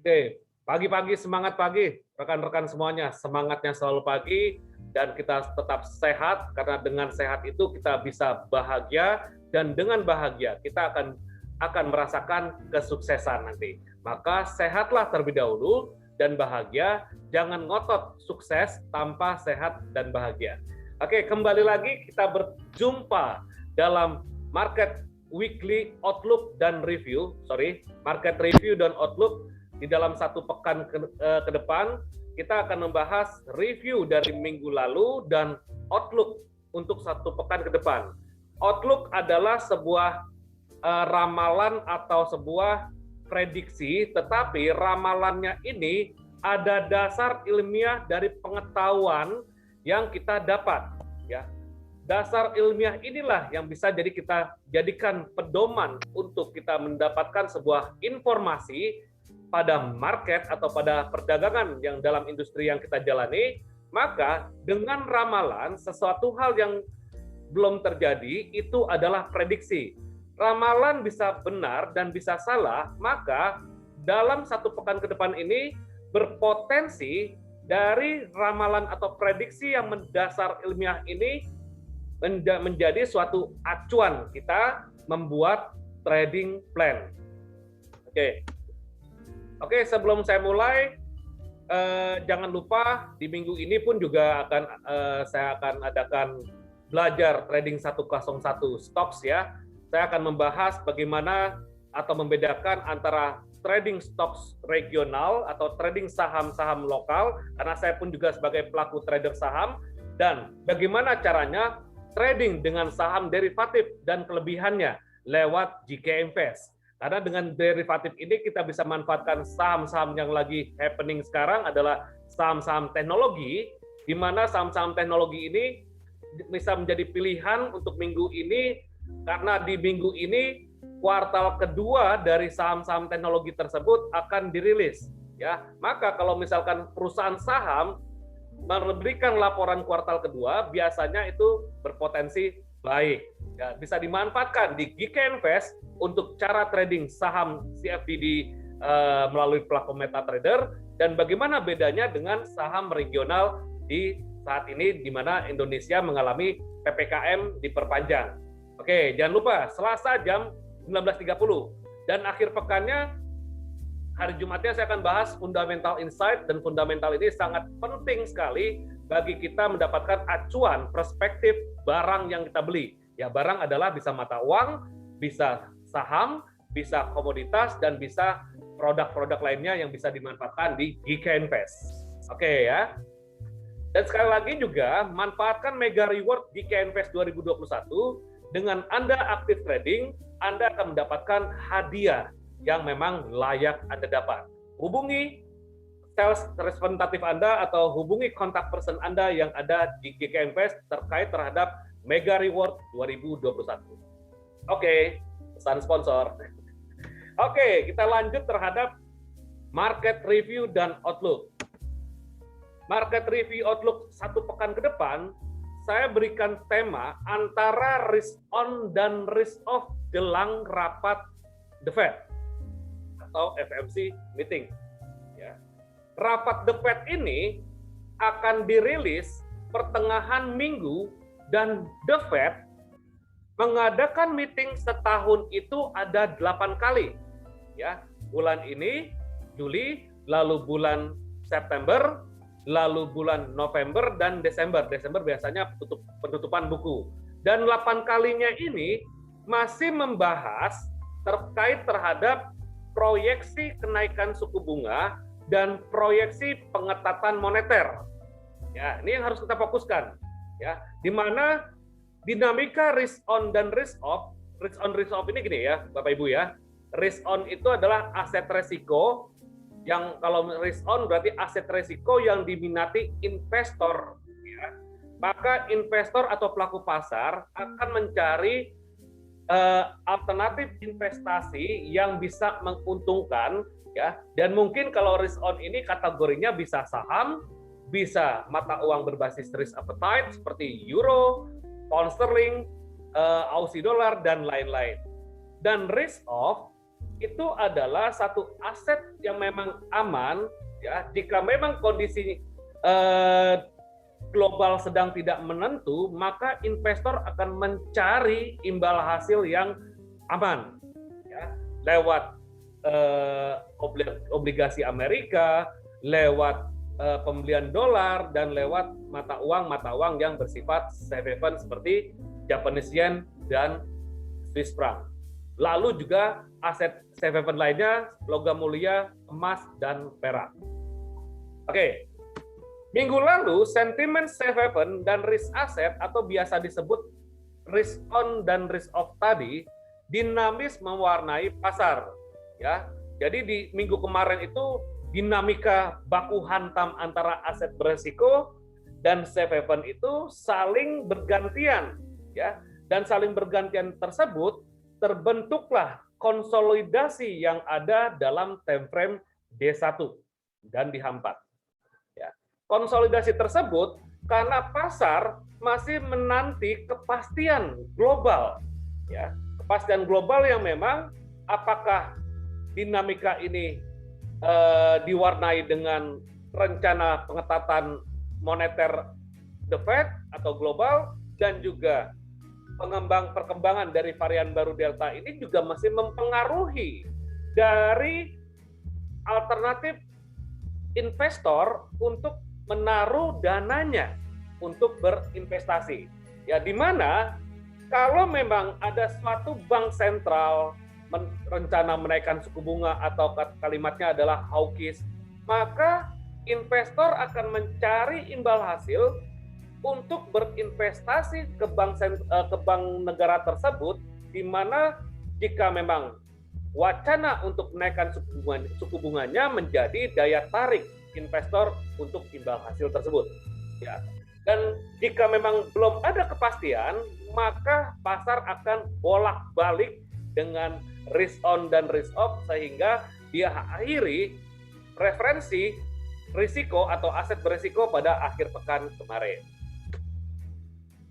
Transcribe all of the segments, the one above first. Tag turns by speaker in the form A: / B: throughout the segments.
A: Oke, pagi-pagi semangat pagi, rekan-rekan semuanya. Semangatnya selalu pagi dan kita tetap sehat karena dengan sehat itu kita bisa bahagia dan dengan bahagia kita akan merasakan kesuksesan nanti. Maka sehatlah terlebih dahulu dan bahagia, jangan ngotot sukses tanpa sehat dan bahagia. Oke, kembali lagi kita berjumpa dalam Market Weekly Outlook dan Review, Market Review dan Outlook. Di dalam satu pekan ke depan, kita akan membahas review dari minggu lalu dan outlook untuk satu pekan ke depan. Outlook adalah sebuah ramalan atau sebuah prediksi, tetapi ramalannya ini ada dasar ilmiah dari pengetahuan yang kita dapat. Ya, dasar ilmiah inilah yang bisa jadi kita jadikan pedoman untuk kita mendapatkan sebuah informasi pada market atau pada perdagangan yang dalam industri yang kita jalani. Maka dengan ramalan sesuatu hal yang belum terjadi itu adalah prediksi. Ramalan bisa benar dan bisa salah, maka dalam satu pekan ke depan ini berpotensi dari ramalan atau prediksi yang mendasar ilmiah ini menjadi suatu acuan kita membuat trading plan. Oke, sebelum saya mulai, jangan lupa di minggu ini pun juga saya akan adakan belajar trading 101 stocks ya. Saya akan membahas bagaimana atau membedakan antara trading stocks regional atau trading saham-saham lokal, karena saya pun juga sebagai pelaku trader saham, dan bagaimana caranya trading dengan saham derivatif dan kelebihannya lewat GK Invest. Karena dengan derivatif ini kita bisa manfaatkan saham-saham yang lagi happening sekarang adalah saham-saham teknologi, di mana saham-saham teknologi ini bisa menjadi pilihan untuk minggu ini, karena di minggu ini kuartal kedua dari saham-saham teknologi tersebut akan dirilis. Ya, maka kalau misalkan perusahaan saham memberikan laporan kuartal kedua, biasanya itu berpotensi baik. Ya, bisa dimanfaatkan di GK Invest untuk cara trading saham CFD melalui platform MetaTrader, dan bagaimana bedanya dengan saham regional di saat ini di mana Indonesia mengalami PPKM diperpanjang. Oke, jangan lupa Selasa jam 19.30 dan akhir pekannya hari Jumatnya saya akan bahas fundamental insight, dan fundamental ini sangat penting sekali bagi kita mendapatkan acuan perspektif barang yang kita beli. Ya, barang adalah bisa mata uang, bisa saham, bisa komoditas, dan bisa produk-produk lainnya yang bisa dimanfaatkan di GK Invest. Oke ya. Dan sekali lagi juga manfaatkan Mega Reward GK Invest 2021. Dengan Anda aktif trading, Anda akan mendapatkan hadiah yang memang layak Anda dapat. Hubungi sales representatif Anda atau hubungi kontak person Anda yang ada di GK Invest terkait terhadap Mega Reward 2021. Oke, pesan sponsor. Oke, kita lanjut terhadap market review dan outlook. Market review outlook satu pekan ke depan, saya berikan tema antara risk on dan risk off jelang rapat The Fed atau FOMC meeting. Ya. Rapat The Fed ini akan dirilis pertengahan minggu, dan The Fed mengadakan meeting setahun itu ada 8 kali. Ya, bulan ini Juli, lalu bulan September, lalu bulan November dan Desember. Desember biasanya penutupan buku. Dan 8 kalinya ini masih membahas terkait terhadap proyeksi kenaikan suku bunga dan proyeksi pengetatan moneter. Ya, ini yang harus kita fokuskan. Ya, di mana dinamika risk on dan risk off ini gini ya, Bapak Ibu ya. Risk on itu adalah aset resiko, yang kalau risk on berarti aset resiko yang diminati investor. Ya. Maka investor atau pelaku pasar akan mencari alternatif investasi yang bisa menguntungkan, ya. Dan mungkin kalau risk on ini kategorinya bisa saham, bisa mata uang berbasis risk appetite seperti euro, pound sterling, Aussie dollar, dan lain-lain. Dan risk off itu adalah satu aset yang memang aman ya. Jika memang kondisi global sedang tidak menentu, maka investor akan mencari imbal hasil yang aman ya, lewat obligasi Amerika, lewat pembelian dolar, dan lewat mata uang yang bersifat safe haven seperti Japanese yen dan Swiss franc. Lalu juga aset safe haven lainnya, logam mulia, emas, dan perak. Oke. Minggu lalu, sentimen safe haven dan risk asset atau biasa disebut risk on dan risk off tadi dinamis mewarnai pasar. Ya, jadi di minggu kemarin itu dinamika baku hantam antara aset beresiko dan safe haven itu saling bergantian, ya. Dan saling bergantian tersebut terbentuklah konsolidasi yang ada dalam time frame D1 dan D4. Konsolidasi tersebut karena pasar masih menanti kepastian global, ya, kepastian global yang memang apakah dinamika ini diwarnai dengan rencana pengetatan moneter The Fed atau global, dan juga perkembangan dari varian baru Delta ini juga masih mempengaruhi dari alternatif investor untuk menaruh dananya untuk berinvestasi. Ya, di mana kalau memang ada suatu bank sentral rencana menaikkan suku bunga atau kalimatnya adalah hawkish, maka investor akan mencari imbal hasil untuk berinvestasi ke bank negara tersebut, di mana jika memang wacana untuk menaikkan suku bunganya menjadi daya tarik investor untuk imbal hasil tersebut. Ya. Dan jika memang belum ada kepastian, maka pasar akan bolak-balik dengan risk on dan risk off, sehingga dia akhiri referensi risiko atau aset berisiko pada akhir pekan kemarin.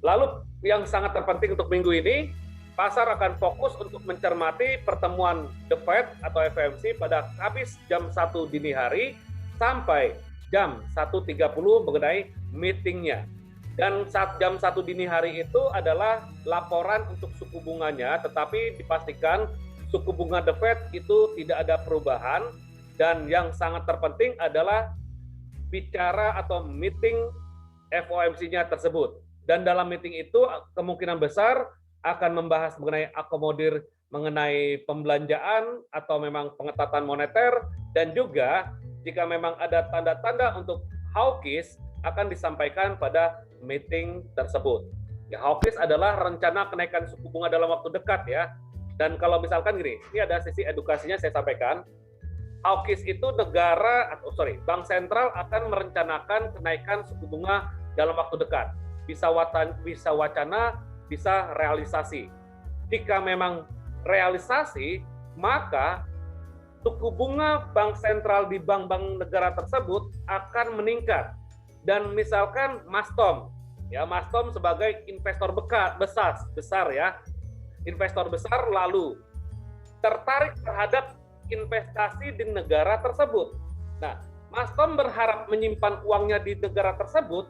A: Lalu yang sangat terpenting untuk minggu ini, pasar akan fokus untuk mencermati pertemuan The Fed atau FOMC pada Kamis jam 1 dini hari sampai jam 1.30 mengenai meetingnya. Dan saat jam 1 dini hari itu adalah laporan untuk suku bunganya, tetapi dipastikan suku bunga The Fed itu tidak ada perubahan, dan yang sangat terpenting adalah bicara atau meeting FOMC-nya tersebut. Dan dalam meeting itu kemungkinan besar akan membahas mengenai akomodir mengenai pembelanjaan atau memang pengetatan moneter, dan juga jika memang ada tanda-tanda untuk hawkish akan disampaikan pada meeting tersebut. Ya, hawkish adalah rencana kenaikan suku bunga dalam waktu dekat ya. Dan kalau misalkan gini, ini ada sisi edukasinya saya sampaikan. Hawkish itu bank sentral akan merencanakan kenaikan suku bunga dalam waktu dekat. Bisa wacana, bisa realisasi. Jika memang realisasi, maka suku bunga bank sentral di bank-bank negara tersebut akan meningkat. Dan misalkan Mastom, ya, Mastom sebagai investor besar ya, investor besar lalu tertarik terhadap investasi di negara tersebut. Nah, Mastom berharap menyimpan uangnya di negara tersebut,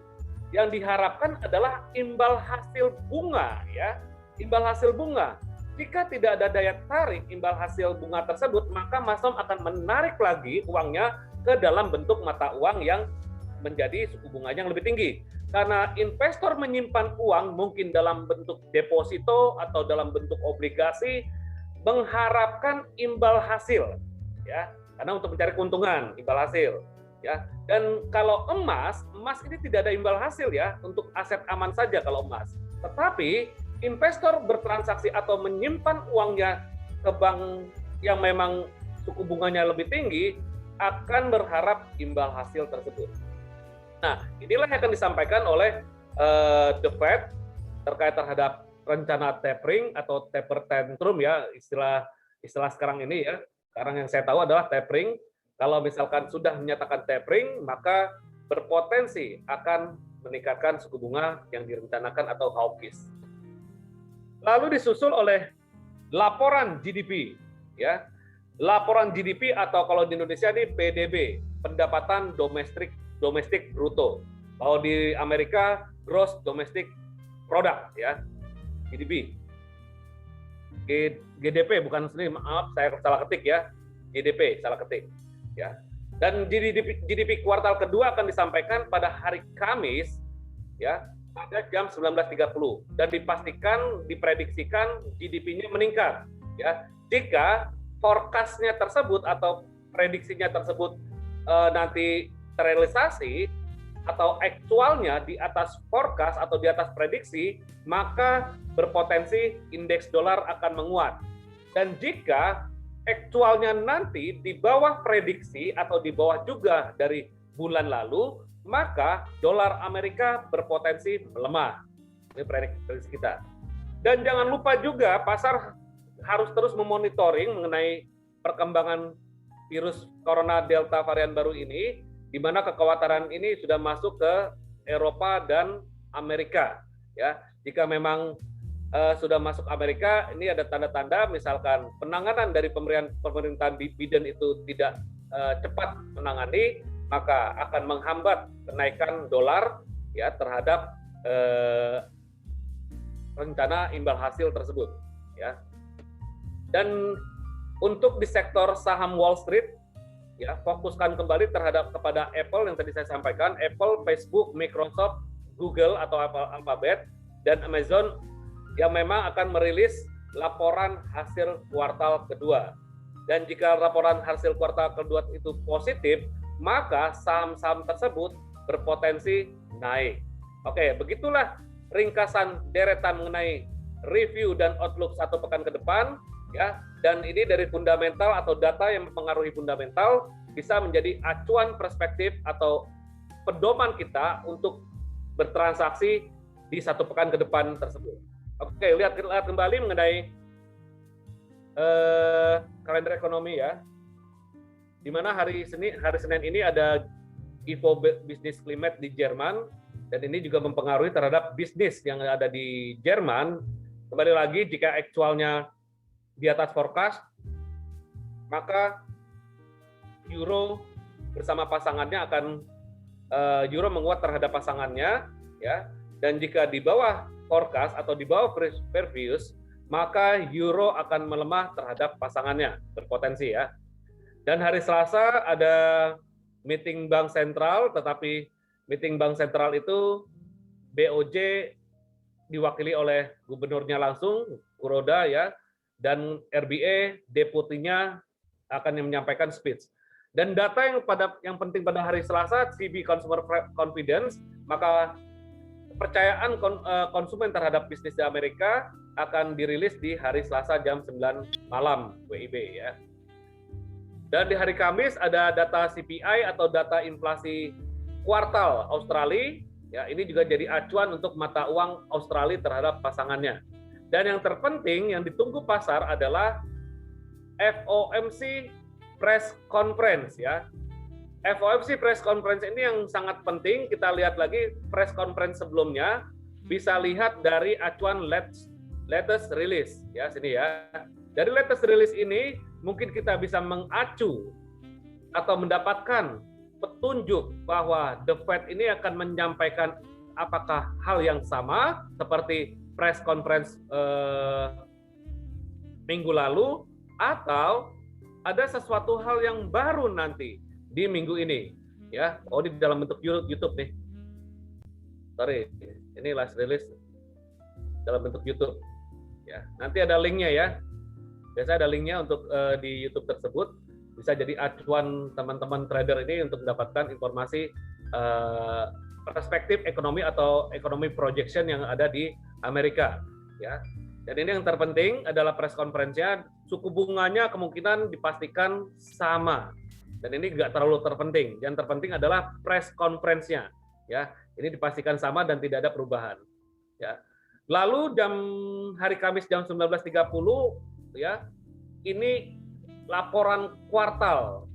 A: yang diharapkan adalah imbal hasil bunga ya, imbal hasil bunga. Jika tidak ada daya tarik imbal hasil bunga tersebut, maka Mastom akan menarik lagi uangnya ke dalam bentuk mata uang yang menjadi suku bunganya yang lebih tinggi. Karena investor menyimpan uang mungkin dalam bentuk deposito atau dalam bentuk obligasi, mengharapkan imbal hasil, ya, karena untuk mencari keuntungan imbal hasil, ya. Dan kalau emas ini tidak ada imbal hasil ya, untuk aset aman saja kalau emas. Tetapi investor bertransaksi atau menyimpan uangnya ke bank yang memang suku bunganya lebih tinggi akan berharap imbal hasil tersebut. Nah, inilah yang akan disampaikan oleh The Fed terkait terhadap rencana tapering atau taper tantrum ya, istilah sekarang ini ya. Sekarang yang saya tahu adalah tapering. Kalau misalkan sudah menyatakan tapering, maka berpotensi akan meningkatkan suku bunga yang direncanakan atau hawkish. Lalu disusul oleh laporan GDP ya. laporan GDP atau kalau di Indonesia ini PDB, pendapatan domestik bruto. Kalau di Amerika gross domestic product ya, GDP. GDP bukan sendiri, maaf saya salah ketik ya. GDP salah ketik ya. Dan GDP kuartal kedua akan disampaikan pada hari Kamis ya, pada jam 19.30 dan diprediksikan GDP-nya meningkat ya. Jika forecast-nya tersebut atau prediksinya tersebut nanti terrealisasi atau aktualnya di atas forecast atau di atas prediksi, maka berpotensi indeks dolar akan menguat. Dan jika aktualnya nanti di bawah prediksi atau di bawah juga dari bulan lalu, maka dolar Amerika berpotensi melemah. Ini prediksi kita. Dan jangan lupa juga pasar harus terus memonitoring mengenai perkembangan virus corona Delta varian baru ini, di mana kekhawatiran ini sudah masuk ke Eropa dan Amerika. Ya, jika memang sudah masuk Amerika, ini ada tanda-tanda misalkan penanganan dari pemerintahan Biden itu tidak cepat menangani, maka akan menghambat kenaikan dolar ya terhadap rencana imbal hasil tersebut ya. Dan untuk di sektor saham Wall Street ya, fokuskan kembali kepada Apple yang tadi saya sampaikan, Apple, Facebook, Microsoft, Google atau Alphabet, dan Amazon yang memang akan merilis laporan hasil kuartal kedua. Dan jika laporan hasil kuartal kedua itu positif, maka saham-saham tersebut berpotensi naik. Oke, begitulah ringkasan deretan mengenai review dan outlook 1 pekan ke depan ya. Dan ini dari fundamental atau data yang mempengaruhi fundamental bisa menjadi acuan perspektif atau pedoman kita untuk bertransaksi di 1 pekan ke depan tersebut. Oke, lihat kembali mengenai kalender ekonomi ya. Di mana hari Senin ini ada Ifo Business Climate di Jerman, dan ini juga mempengaruhi terhadap bisnis yang ada di Jerman. Kembali lagi, jika aktualnya di atas forecast, maka euro bersama pasangannya akan euro menguat terhadap pasangannya ya. Dan jika di bawah forecast atau di bawah previous, maka euro akan melemah terhadap pasangannya, berpotensi ya. Dan hari Selasa ada meeting Bank Sentral, tetapi meeting Bank Sentral itu BOJ diwakili oleh gubernurnya langsung, Kuroda ya, dan RBA deputinya akan menyampaikan speech. Dan data yang penting pada hari Selasa, CB Consumer Confidence, maka kepercayaan konsumen terhadap bisnis di Amerika akan dirilis di hari Selasa jam 9 malam WIB ya. Dan di hari Kamis ada data CPI atau data inflasi kuartal Australia ya, ini juga jadi acuan untuk mata uang Australia terhadap pasangannya. Dan yang terpenting yang ditunggu pasar adalah FOMC press conference ya. FOMC press conference ini yang sangat penting. Kita lihat lagi press conference sebelumnya, bisa lihat dari acuan latest release ya, sini ya. Dari latest release ini mungkin kita bisa mengacu atau mendapatkan petunjuk bahwa The Fed ini akan menyampaikan apakah hal yang sama seperti press conference minggu lalu, atau ada sesuatu hal yang baru nanti di minggu ini ya. Oh, di dalam bentuk YouTube nih. Sorry, ini last release dalam bentuk YouTube ya. Nanti ada linknya ya. Biasa ada linknya untuk di YouTube tersebut. Bisa jadi acuan teman-teman trader ini untuk mendapatkan informasi perspektif ekonomi atau ekonomi projection yang ada di Amerika ya. Dan ini yang terpenting adalah press conference-nya, suku bunganya kemungkinan dipastikan sama. Dan ini nggak terlalu terpenting. Yang terpenting adalah press conference-nya ya. Ini dipastikan sama dan tidak ada perubahan ya. Lalu hari Kamis jam 19.30 ya. Ini laporan kuartal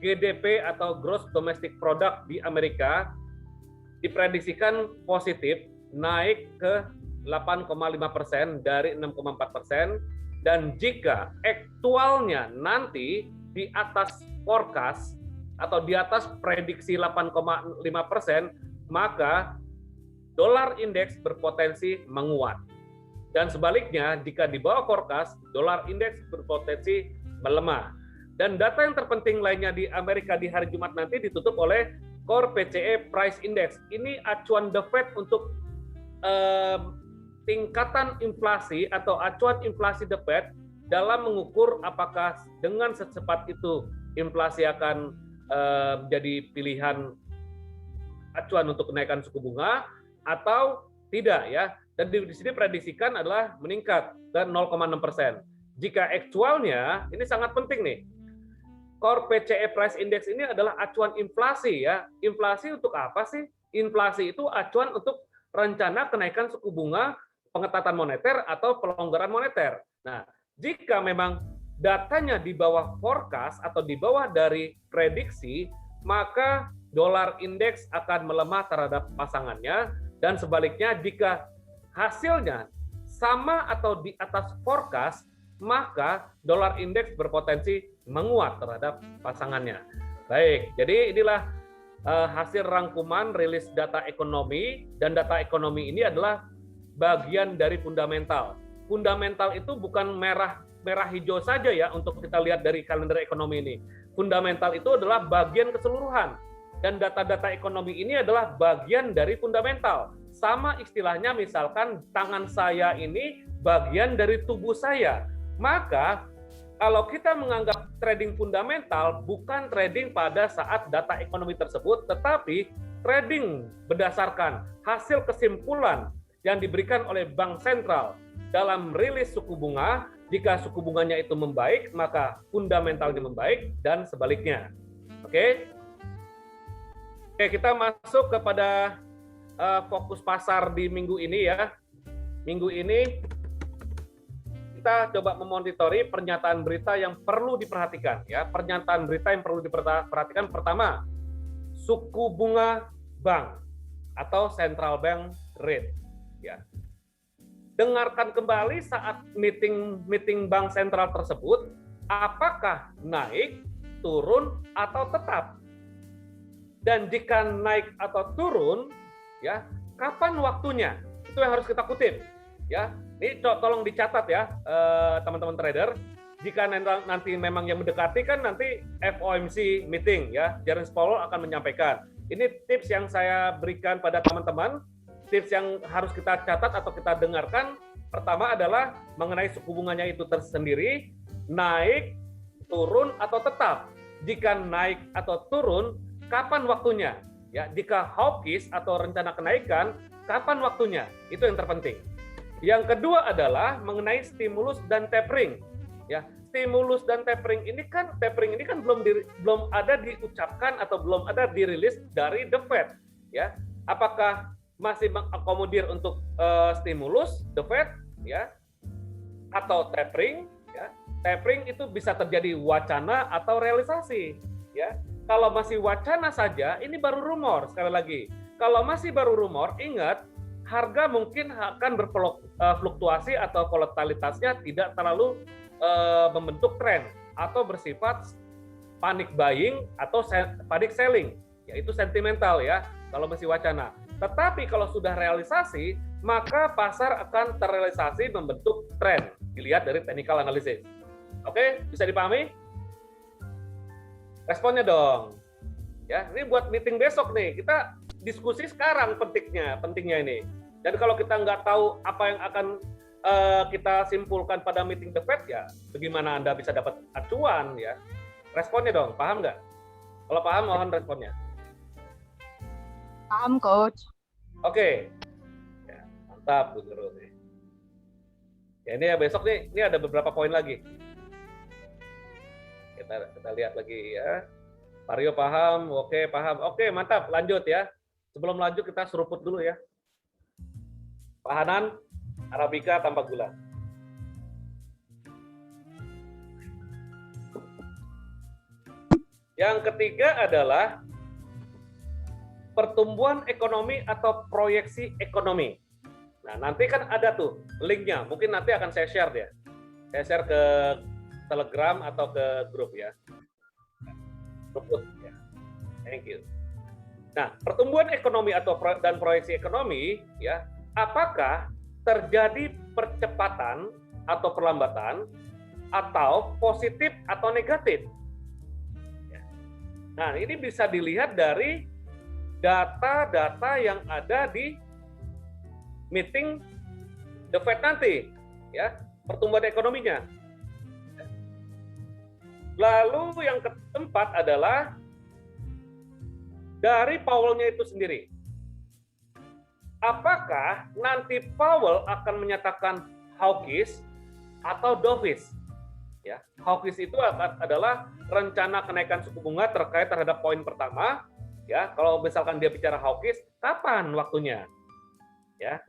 A: GDP atau Gross Domestic Product di Amerika diprediksikan positif, naik ke 8,5% dari 6,4%, Dan jika aktualnya nanti di atas forecast atau di atas prediksi 8,5%, maka dolar indeks berpotensi menguat. Dan sebaliknya, jika di bawah forecast, dolar indeks berpotensi melemah. Dan data yang terpenting lainnya di Amerika di hari Jumat nanti ditutup oleh Core PCE Price Index. Ini acuan The Fed untuk tingkatan inflasi atau acuan inflasi The Fed dalam mengukur apakah dengan secepat itu inflasi akan menjadi pilihan acuan untuk kenaikan suku bunga atau tidak ya. Dan di sini prediksikan adalah meningkat ke 0,6%. Jika aktualnya, ini sangat penting nih. Core PCE Price Index ini adalah acuan inflasi ya. Inflasi untuk apa sih? Inflasi itu acuan untuk rencana kenaikan suku bunga, pengetatan moneter atau pelonggaran moneter. Nah, jika memang datanya di bawah forecast atau di bawah dari prediksi, maka dolar indeks akan melemah terhadap pasangannya, dan sebaliknya jika hasilnya sama atau di atas forecast, maka dolar indeks berpotensi menguat terhadap pasangannya. Baik, jadi inilah hasil rangkuman rilis data ekonomi, dan data ekonomi ini adalah bagian dari fundamental. Fundamental itu bukan merah hijau saja ya untuk kita lihat dari kalender ekonomi ini. Fundamental itu adalah bagian keseluruhan, dan data-data ekonomi ini adalah bagian dari fundamental. Sama istilahnya misalkan tangan saya ini bagian dari tubuh saya. Maka kalau kita menganggap trading fundamental bukan trading pada saat data ekonomi tersebut, tetapi trading berdasarkan hasil kesimpulan yang diberikan oleh bank sentral dalam rilis suku bunga. Jika suku bunganya itu membaik, maka fundamentalnya membaik, dan sebaliknya. Oke, kita masuk kepada fokus pasar di minggu ini ya. Minggu ini kita coba memonitori pernyataan berita yang perlu diperhatikan ya. Pernyataan berita yang perlu diperhatikan pertama, suku bunga bank atau central bank rate ya. Dengarkan kembali saat meeting bank sentral tersebut, apakah naik, turun atau tetap. Dan jika naik atau turun ya, kapan waktunya? Itu yang harus kita kutip ya. Ini tolong dicatat ya teman-teman trader. Jika nanti memang yang mendekati kan nanti FOMC meeting ya, Jerome Powell akan menyampaikan. Ini tips yang saya berikan pada teman-teman. Tips yang harus kita catat atau kita dengarkan, pertama adalah mengenai suku bunganya itu tersendiri, naik, turun atau tetap. Jika naik atau turun, kapan waktunya? Ya, jika hawkish atau rencana kenaikan, kapan waktunya? Itu yang terpenting. Yang kedua adalah mengenai stimulus dan tapering. Ya, stimulus dan tapering ini kan belum ada diucapkan atau belum ada dirilis dari The Fed. Ya, apakah masih mengakomodir untuk stimulus The Fed ya atau tapering ya. Tapering itu bisa terjadi wacana atau realisasi ya. Kalau masih wacana saja, ini baru rumor. Sekali lagi, kalau masih baru rumor, ingat harga mungkin akan berfluktuasi atau volatilitasnya tidak terlalu membentuk tren atau bersifat panic buying atau panic selling, yaitu sentimental ya kalau masih wacana. Tetapi kalau sudah realisasi, maka pasar akan terrealisasi membentuk tren. Dilihat dari technical analysis. Oke, bisa dipahami? Responnya dong. Ya, ini buat meeting besok nih. Kita diskusi sekarang pentingnya ini. Dan kalau kita nggak tahu apa yang akan kita simpulkan pada meeting The Fed ya, bagaimana Anda bisa dapat acuan ya? Responnya dong, paham nggak? Kalau paham, mohon responnya.
B: Paham, Coach.
A: Oke, ya, mantap Bu Nurul. Ya ini ya besok nih, ini ada beberapa poin lagi. Kita lihat lagi ya. Mario paham, oke paham, oke mantap, lanjut ya. Sebelum lanjut kita seruput dulu ya. Pak Hanan, Arabica tanpa gula. Yang ketiga adalah pertumbuhan ekonomi atau proyeksi ekonomi. Nah, nanti kan ada tuh linknya, mungkin nanti akan saya share ya. Saya share ke Telegram atau ke grup ya. Grup ya. Thank you. Nah, pertumbuhan ekonomi dan proyeksi ekonomi ya, apakah terjadi percepatan atau perlambatan atau positif atau negatif? Nah, ini bisa dilihat dari data-data yang ada di meeting The Fed nanti, ya, pertumbuhan ekonominya. Lalu yang keempat adalah dari Powell-nya itu sendiri. Apakah nanti Powell akan menyatakan hawkish atau dovish? Ya, hawkish itu adalah rencana kenaikan suku bunga terkait terhadap poin pertama. Ya, kalau misalkan dia bicara hawkish, kapan waktunya? Ya,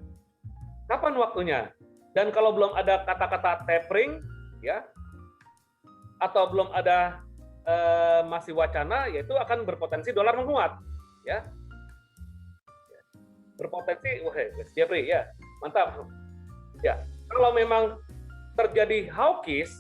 A: kapan waktunya? Dan kalau belum ada kata-kata tapering, ya, atau belum ada masih wacana, yaitu akan berpotensi dolar menguat, ya. Berpotensi, wah, Jeffrey, ya, mantap. Ya, kalau memang terjadi hawkish,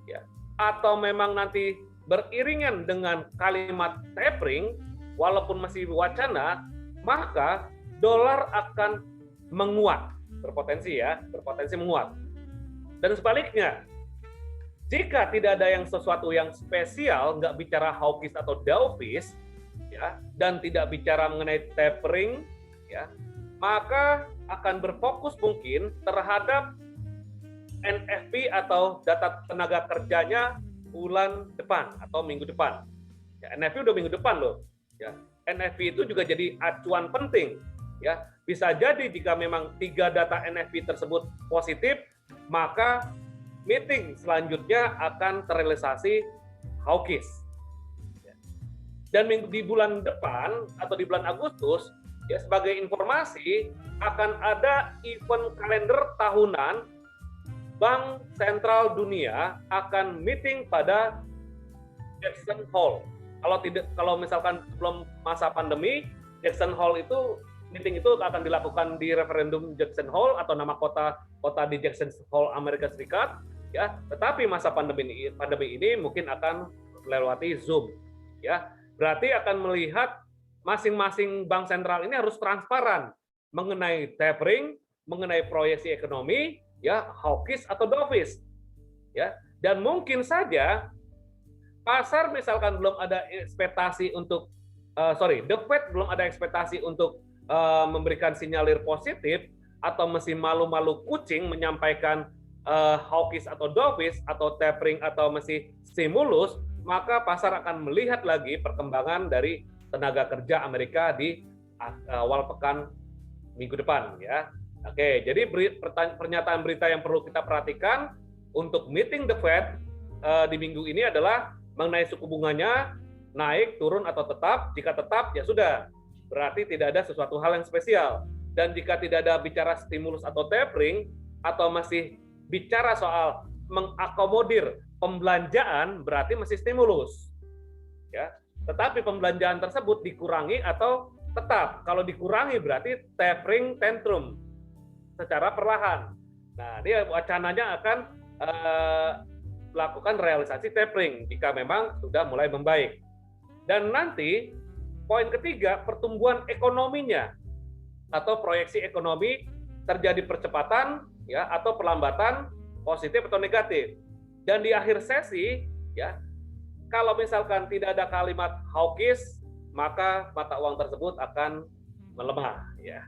A: ya, atau memang nanti beriringan dengan kalimat tapering, walaupun masih wacana, maka dolar akan menguat, berpotensi ya, berpotensi menguat. Dan sebaliknya, jika tidak ada yang sesuatu yang spesial, nggak bicara hawkish atau dovish, ya, dan tidak bicara mengenai tapering, ya, maka akan berfokus mungkin terhadap NFP atau data tenaga kerjanya bulan depan atau minggu depan. Ya, NFP udah minggu depan loh. Ya, NFP itu juga jadi acuan penting. Ya, bisa jadi jika memang 3 data NFP tersebut positif, maka meeting selanjutnya akan terrealisasi hawkish. Dan di bulan depan atau di bulan Agustus, ya, sebagai informasi akan ada event kalender tahunan Bank Sentral Dunia akan meeting pada Jackson Hole. Kalau misalkan sebelum masa pandemi, Jackson Hole itu meeting itu akan dilakukan di referendum Jackson Hole atau nama kota di Jackson Hole Amerika Serikat, ya. Tetapi masa pandemi ini mungkin akan melewati Zoom, ya. Berarti akan melihat masing-masing bank sentral ini harus transparan mengenai tapering, mengenai proyeksi ekonomi, ya, hawkish atau dovish, ya. Dan mungkin saja pasar misalkan belum ada ekspektasi untuk The Fed belum ada ekspektasi untuk memberikan sinyalir positif atau masih malu-malu kucing menyampaikan hawkish atau dovish atau tapering atau masih stimulus, maka pasar akan melihat lagi perkembangan dari tenaga kerja Amerika di awal pekan minggu depan, ya. Oke, jadi pernyataan berita yang perlu kita perhatikan untuk meeting The Fed di minggu ini adalah mengenai suku bunganya naik, turun atau tetap. Jika tetap, ya sudah, berarti tidak ada sesuatu hal yang spesial. Dan jika tidak ada bicara stimulus atau tapering, atau masih bicara soal mengakomodir pembelanjaan, berarti masih stimulus. Ya, tetapi pembelanjaan tersebut dikurangi atau tetap. Kalau dikurangi berarti tapering tantrum secara perlahan. Nah, dia wacananya akan melakukan realisasi tapering jika memang sudah mulai membaik. Dan nanti poin ketiga, pertumbuhan ekonominya atau proyeksi ekonomi terjadi percepatan, ya, atau perlambatan, positif atau negatif. Dan di akhir sesi, ya, kalau misalkan tidak ada kalimat hawkish, maka mata uang tersebut akan melemah, ya.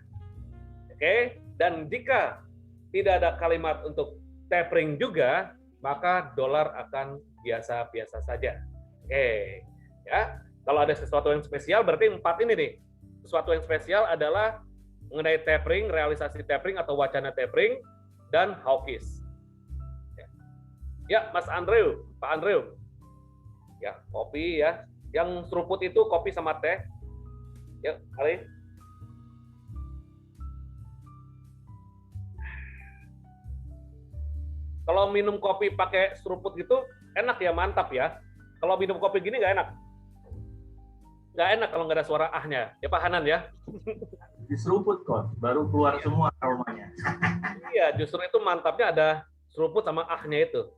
A: Oke, dan jika tidak ada kalimat untuk tapering juga, maka dolar akan biasa-biasa saja. Oke, ya. Kalau ada sesuatu yang spesial, berarti 4 ini nih. Sesuatu yang spesial adalah mengenai tapering, realisasi tapering atau wacana tapering, dan hawkish. Ya, Mas Andrew, Pak Andrew. Ya, kopi ya. Yang seruput itu kopi sama teh. Ya, kali. Kalau minum kopi pakai seruput gitu, enak ya, mantap ya. Kalau minum kopi gini nggak enak. Nggak enak kalau nggak ada suara ahnya. Ya Pak Hanan ya.
B: Diseruput kok, baru keluar semua aromanya.
A: Iya, justru itu mantapnya ada seruput sama ahnya itu.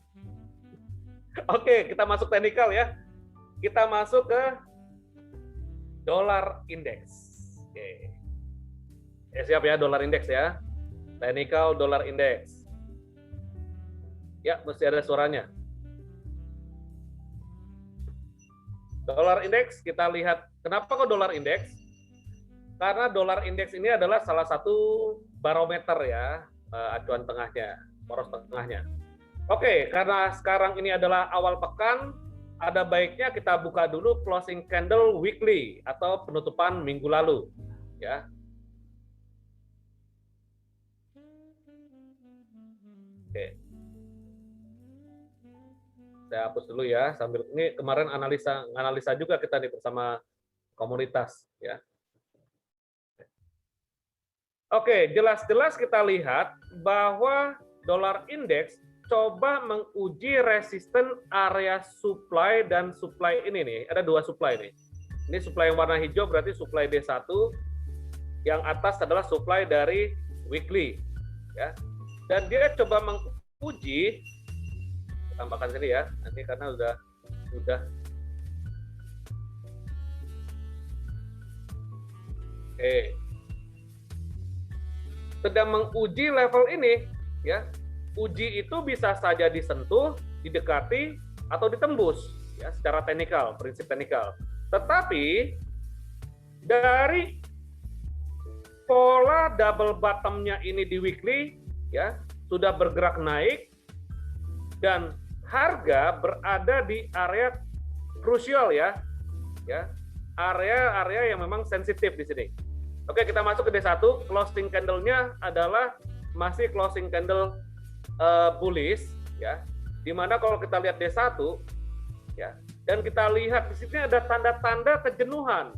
A: Oke, kita masuk technical ya. Kita masuk ke dolar indeks. Oke. Ya, siap ya, dolar indeks ya. Technical dolar indeks. Ya, mesti ada suaranya. Dolar indeks, kita lihat. Kenapa kok dolar indeks? Karena dolar indeks ini adalah salah satu barometer ya, acuan tengahnya, poros tengahnya. Oke, karena sekarang ini adalah awal pekan, ada baiknya kita buka dulu closing candle weekly atau penutupan minggu lalu, ya. Oke. Saya hapus dulu ya, sambil ini kemarin analisa juga kita nih bersama komunitas, ya. Oke, jelas-jelas kita lihat bahwa dolar indeks coba menguji resisten area supply dan supply ini nih. Ada dua supply nih. Ini supply yang warna hijau berarti supply D1. Yang atas adalah supply dari weekly. Ya. Dan dia coba menguji, tambahkan sini ya, nanti karena udah. Oke. Sedang menguji level ini, ya. Uji itu bisa saja disentuh, didekati, atau ditembus, ya, secara teknikal, prinsip teknikal. Tetapi dari pola double bottom-nya ini di weekly, ya, sudah bergerak naik dan harga berada di area krusial ya, area yang memang sensitif di sini. Oke, kita masuk ke D1. Closing candle-nya adalah masih closing candle bullish ya, dimana kalau kita lihat D1 ya, dan kita lihat di sini ada tanda-tanda kejenuhan.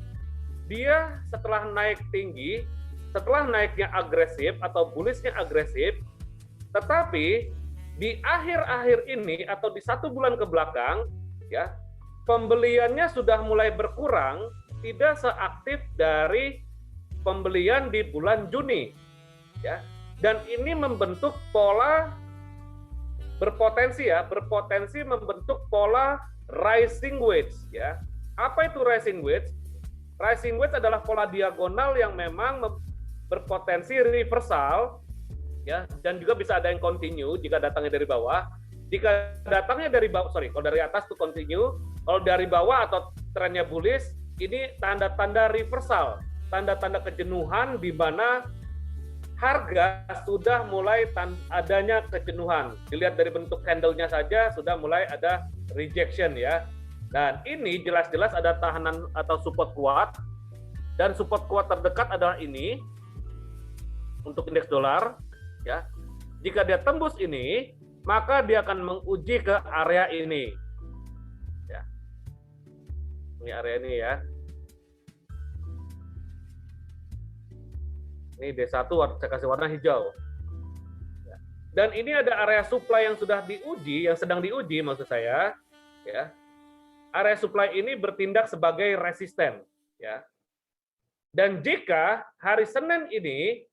A: Dia setelah naik tinggi, setelah naiknya agresif atau bullishnya agresif, tetapi di akhir-akhir ini atau di 1 bulan ke belakang ya, pembeliannya sudah mulai berkurang, tidak seaktif dari pembelian di bulan Juni ya. Dan ini membentuk pola berpotensi membentuk pola rising wedge ya. Apa itu rising wedge? Rising wedge adalah pola diagonal yang memang berpotensi reversal ya, dan juga bisa ada yang continue jika datangnya dari bawah. Jika datangnya dari bawah, kalau dari atas itu continue, kalau dari bawah atau trennya bullish, ini tanda-tanda reversal, tanda-tanda kejenuhan di mana harga sudah mulai adanya kejenuhan. Dilihat dari bentuk candle-nya saja sudah mulai ada rejection ya. Dan ini jelas-jelas ada tahanan atau support kuat. Dan support kuat terdekat adalah ini untuk indeks dolar ya. Jika dia tembus ini, maka dia akan menguji ke area ini. Ya. Ini area ini ya. Ini D1 saya kasih warna hijau. Dan ini ada area supply yang sudah diuji, yang sedang diuji maksud saya, ya. Area supply ini bertindak sebagai resisten, ya. Dan jika hari Senin ini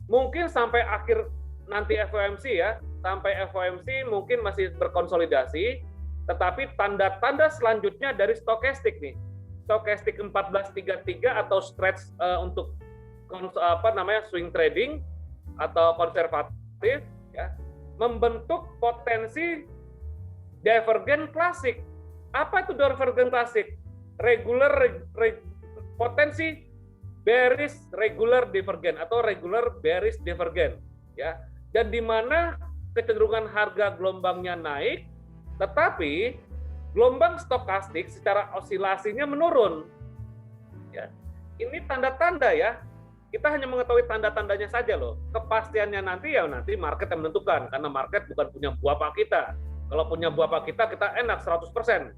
A: mungkin sampai akhir nanti FOMC ya, sampai FOMC mungkin masih berkonsolidasi, tetapi tanda-tanda selanjutnya dari stokastik nih. Stokastik 1433 atau stretch untuk swing trading atau konservatif ya, membentuk potensi divergen klasik. Apa itu divergen klasik? Potensi bearish regular divergen atau regular bearish divergen ya. Dan di mana kecenderungan harga gelombangnya naik, tetapi gelombang stokastik secara osilasinya menurun. Ya. Ini tanda-tanda ya. Kita hanya mengetahui tanda-tandanya saja loh. Kepastiannya nanti market yang menentukan, karena market bukan punya bapak kita. Kalau punya bapak kita enak 100%,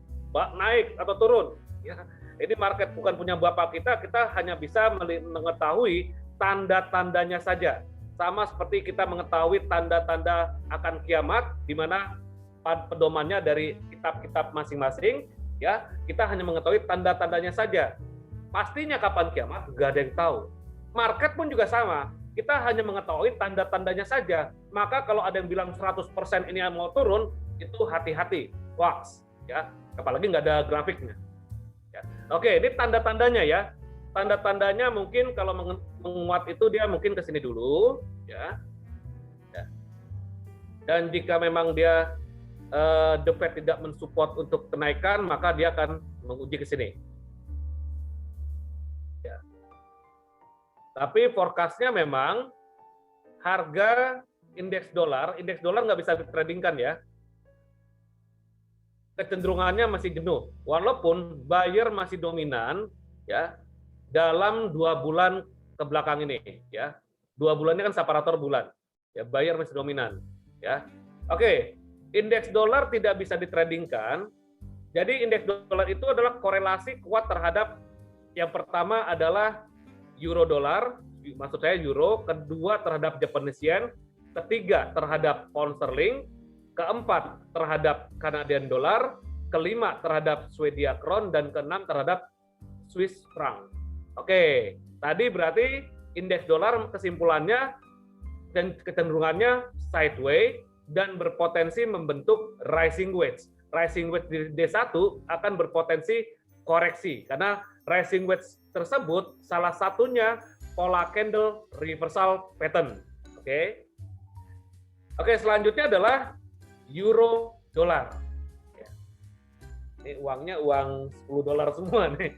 A: naik atau turun. Ya. Ini market bukan punya bapak kita hanya bisa mengetahui tanda-tandanya saja. Sama seperti kita mengetahui tanda-tanda akan kiamat, di mana pedomannya dari kitab-kitab masing-masing, ya kita hanya mengetahui tanda-tandanya saja. Pastinya kapan kiamat, nggak ada yang tahu. Market pun juga sama. kita hanya mengetahui tanda-tandanya saja. Maka kalau ada yang bilang 100% ini mau turun, itu hati-hati, hoax, ya. Apalagi nggak ada grafiknya. Ya. Oke, ini tanda-tandanya ya. Tanda-tandanya mungkin kalau menguat itu dia mungkin ke sini dulu, ya. Dan jika memang dia The Fed tidak mensupport untuk kenaikan, maka dia akan menguji ke sini. Ya. Tapi forecast-nya memang harga indeks dolar nggak bisa ditradingkan ya. Kecenderungannya masih jenuh, walaupun buyer masih dominan ya dalam 2 bulan ke belakang ini ya. 2 bulan ini kan separator bulan. Ya, buyer masih dominan ya. Oke, indeks dolar tidak bisa ditradingkan. Jadi indeks dolar itu adalah korelasi kuat terhadap yang pertama adalah euro dolar, maksud saya euro, kedua terhadap Japanese yen, ketiga terhadap pound sterling, keempat terhadap Canadian dollar, kelima terhadap Swedia Kron, dan keenam terhadap Swiss franc. Oke, tadi berarti indeks dolar kesimpulannya dan kecenderungannya sideways dan berpotensi membentuk rising wedge. Rising wedge di D1 akan berpotensi koreksi karena rising wedge tersebut salah satunya pola candle reversal pattern. Oke. Oke, selanjutnya adalah euro dolar. Ini uangnya uang $10 semua nih.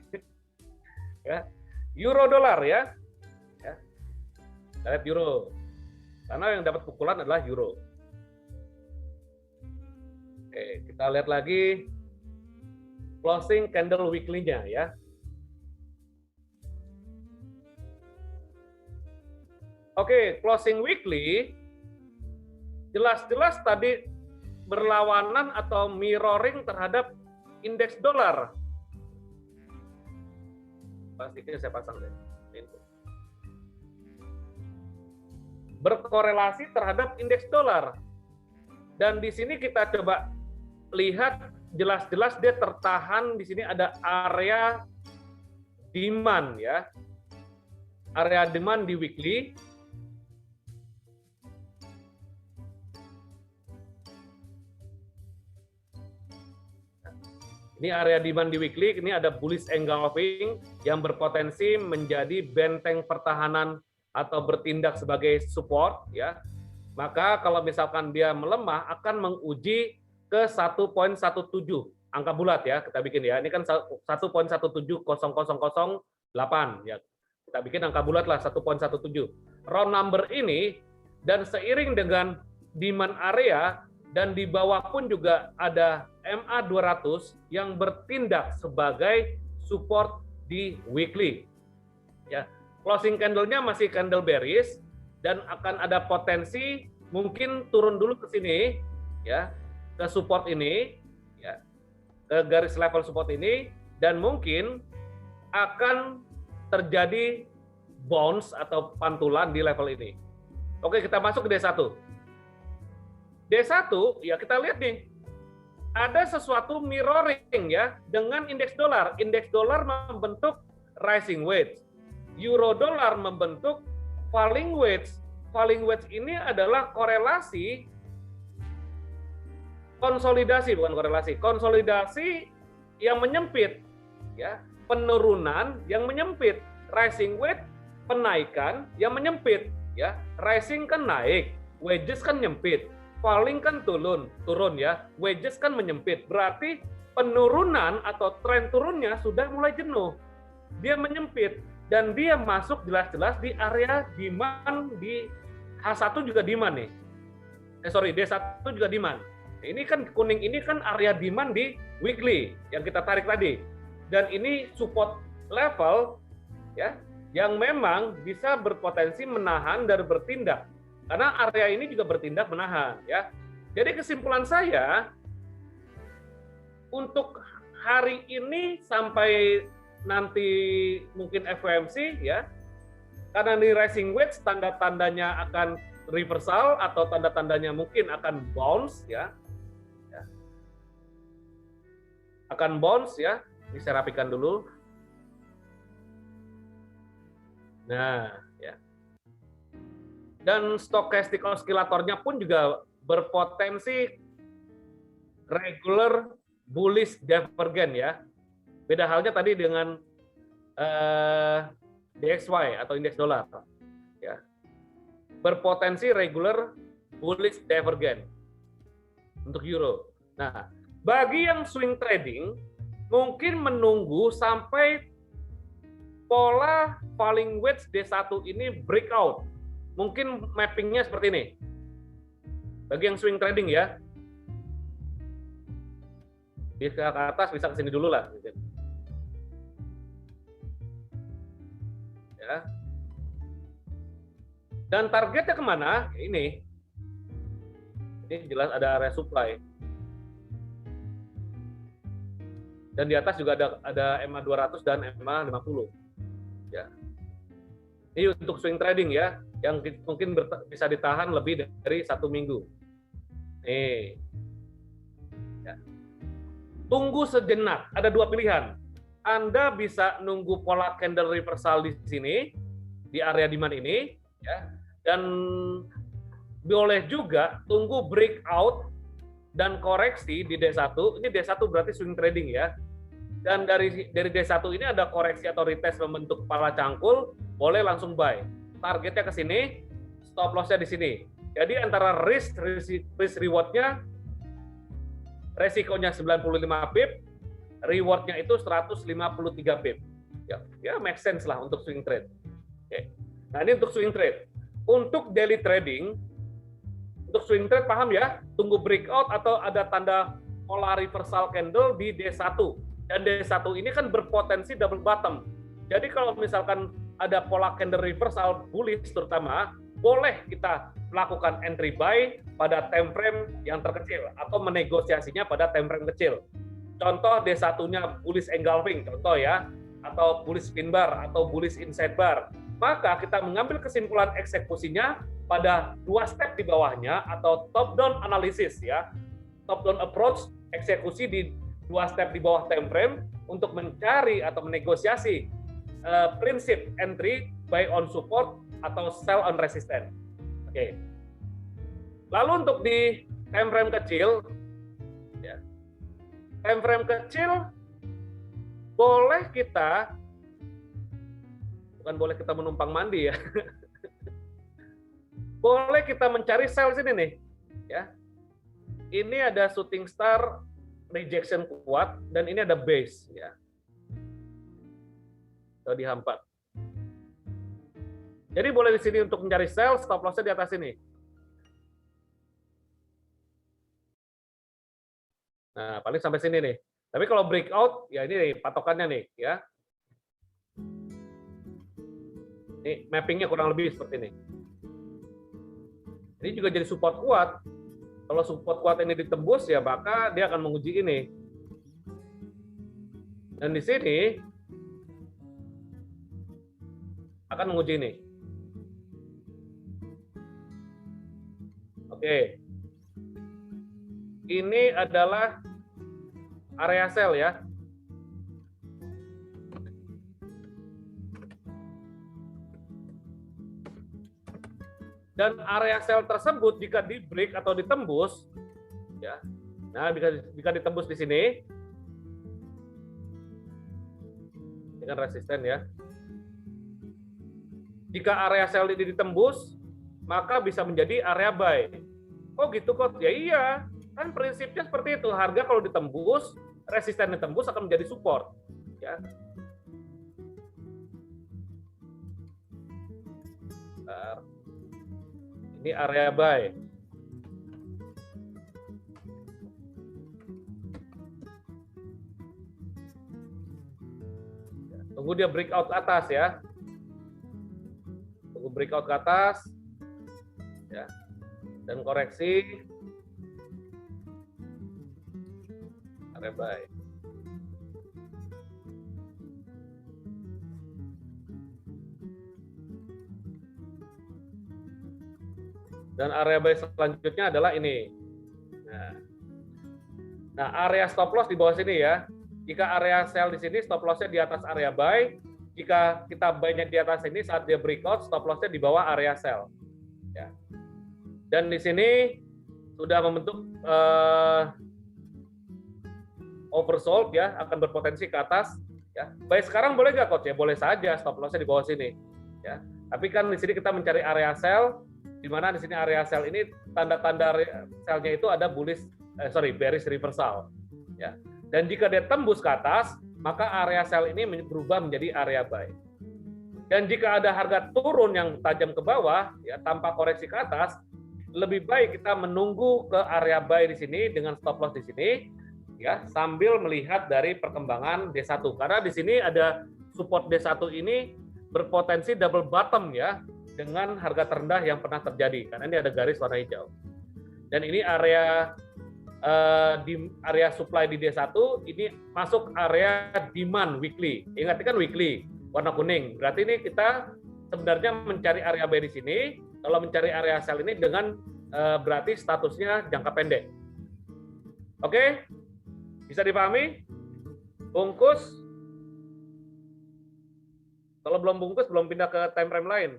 A: Ya. Euro dolar ya. Kita lihat euro. Karena yang dapat pukulan adalah euro. Oke, kita lihat lagi closing candle weekly-nya ya. Oke, closing weekly jelas-jelas tadi berlawanan atau mirroring terhadap indeks dolar. Pastinya saya pasang deh. Berkorelasi terhadap indeks dolar. Dan di sini kita coba lihat jelas-jelas dia tertahan, di sini ada area demand ya. Area demand di weekly. Ini area demand di weekly, ini ada bullish engulfing yang berpotensi menjadi benteng pertahanan atau bertindak sebagai support ya. Maka kalau misalkan dia melemah akan menguji ke 1.17 angka bulat ya, kita bikin ya. Ini kan 1.17008 ya. Kita bikin angka bulat lah 1.17. Round number ini dan seiring dengan demand area dan di bawah pun juga ada MA 200 yang bertindak sebagai support di weekly. Ya. Closing candle-nya masih candle bearish dan akan ada potensi mungkin turun dulu ke sini ya, ke support ini ya, ke garis level support ini, dan mungkin akan terjadi bounce atau pantulan di level ini. Oke, kita masuk ke D1. D1 ya kita lihat nih, ada sesuatu mirroring ya dengan indeks dolar. Indeks dolar membentuk rising wedge. Euro dolar membentuk falling wedge. Falling wedge ini adalah korelasi konsolidasi, bukan korelasi. Konsolidasi yang menyempit ya, penurunan yang menyempit. Rising wedge penaikan yang menyempit ya. Rising kan naik, wedges kan nyempit. Falling kan turun ya. Wedges kan menyempit. Berarti penurunan atau tren turunnya sudah mulai jenuh. Dia menyempit dan dia masuk jelas-jelas di area demand di H1 juga demand nih. D1 juga demand. Ini kan kuning ini kan area demand di weekly yang kita tarik tadi. Dan ini support level ya yang memang bisa berpotensi menahan dan bertindak. Karena area ini juga bertindak menahan ya. Jadi kesimpulan saya untuk hari ini sampai nanti mungkin FOMC ya, karena di rising wedge tanda-tandanya akan reversal atau tanda-tandanya mungkin akan bounce ya. Akan bounce ya. Ini saya rapikan dulu. Nah, ya. Dan stochastic oscillatornya pun juga berpotensi regular bullish divergence ya. Beda halnya tadi dengan DXY atau indeks dolar ya. Berpotensi regular bullish divergence untuk euro. Nah, bagi yang swing trading mungkin menunggu sampai pola falling wedge D1 ini breakout. Mungkin mappingnya seperti ini. Bagi yang swing trading ya. Bisa ke atas, bisa ke sini dulu lah. Ya. Dan targetnya kemana? Ini jelas ada area supply. Dan di atas juga ada EMA 200 dan EMA 50. Ya. Ini untuk swing trading ya, yang mungkin bisa ditahan lebih dari 1 minggu. Nih. Ya. Tunggu sejenak, ada 2 pilihan. Anda bisa nunggu pola candle reversal di sini, di area demand ini, ya, dan boleh juga tunggu breakout dan koreksi di D1. Ini D1 berarti swing trading ya. Dan dari D1 ini ada koreksi atau retest membentuk kepala cangkul, boleh langsung buy. Targetnya ke sini, stop loss-nya di sini. Jadi antara risk reward-nya, resikonya 95 pip, reward-nya itu 153 pip. Ya make sense lah untuk swing trade. Oke. Nah ini untuk swing trade. Untuk daily trading, untuk swing trade paham ya, tunggu breakout atau ada tanda pola reversal candle di D1. Dan D1 ini kan berpotensi double bottom. Jadi kalau misalkan ada pola candle reversal bullish terutama, boleh kita melakukan entry buy pada time frame yang terkecil atau menegosiasinya pada time frame kecil. Contoh D1-nya bullish engulfing, contoh ya, atau bullish spin bar atau bullish inside bar. Maka kita mengambil kesimpulan eksekusinya pada 2 step di bawahnya atau top down analysis ya. Top down approach eksekusi di 2 step di bawah time frame untuk mencari atau menegosiasi prinsip entry buy on support atau sell on resistance. Oke. Lalu untuk di time frame kecil, ya, time frame kecil boleh kita, bukan boleh kita menumpang mandi ya, boleh kita mencari sell sini nih, ya. Ini ada shooting star rejection kuat dan ini ada base, ya. Kalau dihampat. Jadi boleh di sini untuk mencari sell, stop loss-nya di atas ini. Nah, paling sampai sini nih. Tapi kalau breakout, ya ini nih, patokannya nih, ya. Ini mappingnya kurang lebih seperti ini. Ini juga jadi support kuat. Kalau support kuat ini ditembus, ya maka dia akan menguji ini. Dan di sini akan menguji ini. Oke. Ini adalah area sell ya. Dan area sell tersebut jika di break atau ditembus, ya, nah jika ditembus di sini, dengan resisten ya. Jika area sell ini ditembus, maka bisa menjadi area buy. Oh gitu kok? Ya iya, kan prinsipnya seperti itu. Harga kalau ditembus, resisten ditembus akan menjadi support. Ya. Bentar. Ini area buy. Tunggu dia breakout ke atas ya. Tunggu breakout ke atas. Ya. Dan koreksi. Area buy. Dan area buy selanjutnya adalah ini. Nah, area stop loss di bawah sini ya. Jika area sell di sini, stop loss-nya di atas area buy. Jika kita buy-nya di atas ini, saat dia breakout, stop loss-nya di bawah area sell. Ya. Dan di sini sudah membentuk oversold ya, akan berpotensi ke atas ya. Baik sekarang boleh nggak coach ya? Boleh saja, stop loss-nya di bawah sini ya. Tapi kan di sini kita mencari area sell, di mana di sini area sell ini tanda-tanda sell-nya itu ada bearish reversal ya. Dan jika dia tembus ke atas, maka area sell ini berubah menjadi area buy. Dan jika ada harga turun yang tajam ke bawah ya tanpa koreksi ke atas, lebih baik kita menunggu ke area buy di sini dengan stop loss di sini ya, sambil melihat dari perkembangan D1, karena di sini ada support D1 ini berpotensi double bottom ya dengan harga terendah yang pernah terjadi, karena ini ada garis warna hijau. Dan ini area di area supply di D1 ini masuk area demand weekly. Ingat kan weekly warna kuning. Berarti ini kita sebenarnya mencari area buy di sini. Kalau mencari area sell ini dengan berarti statusnya jangka pendek. Oke? Bisa dipahami? Bungkus. Kalau belum bungkus, belum pindah ke time frame lain.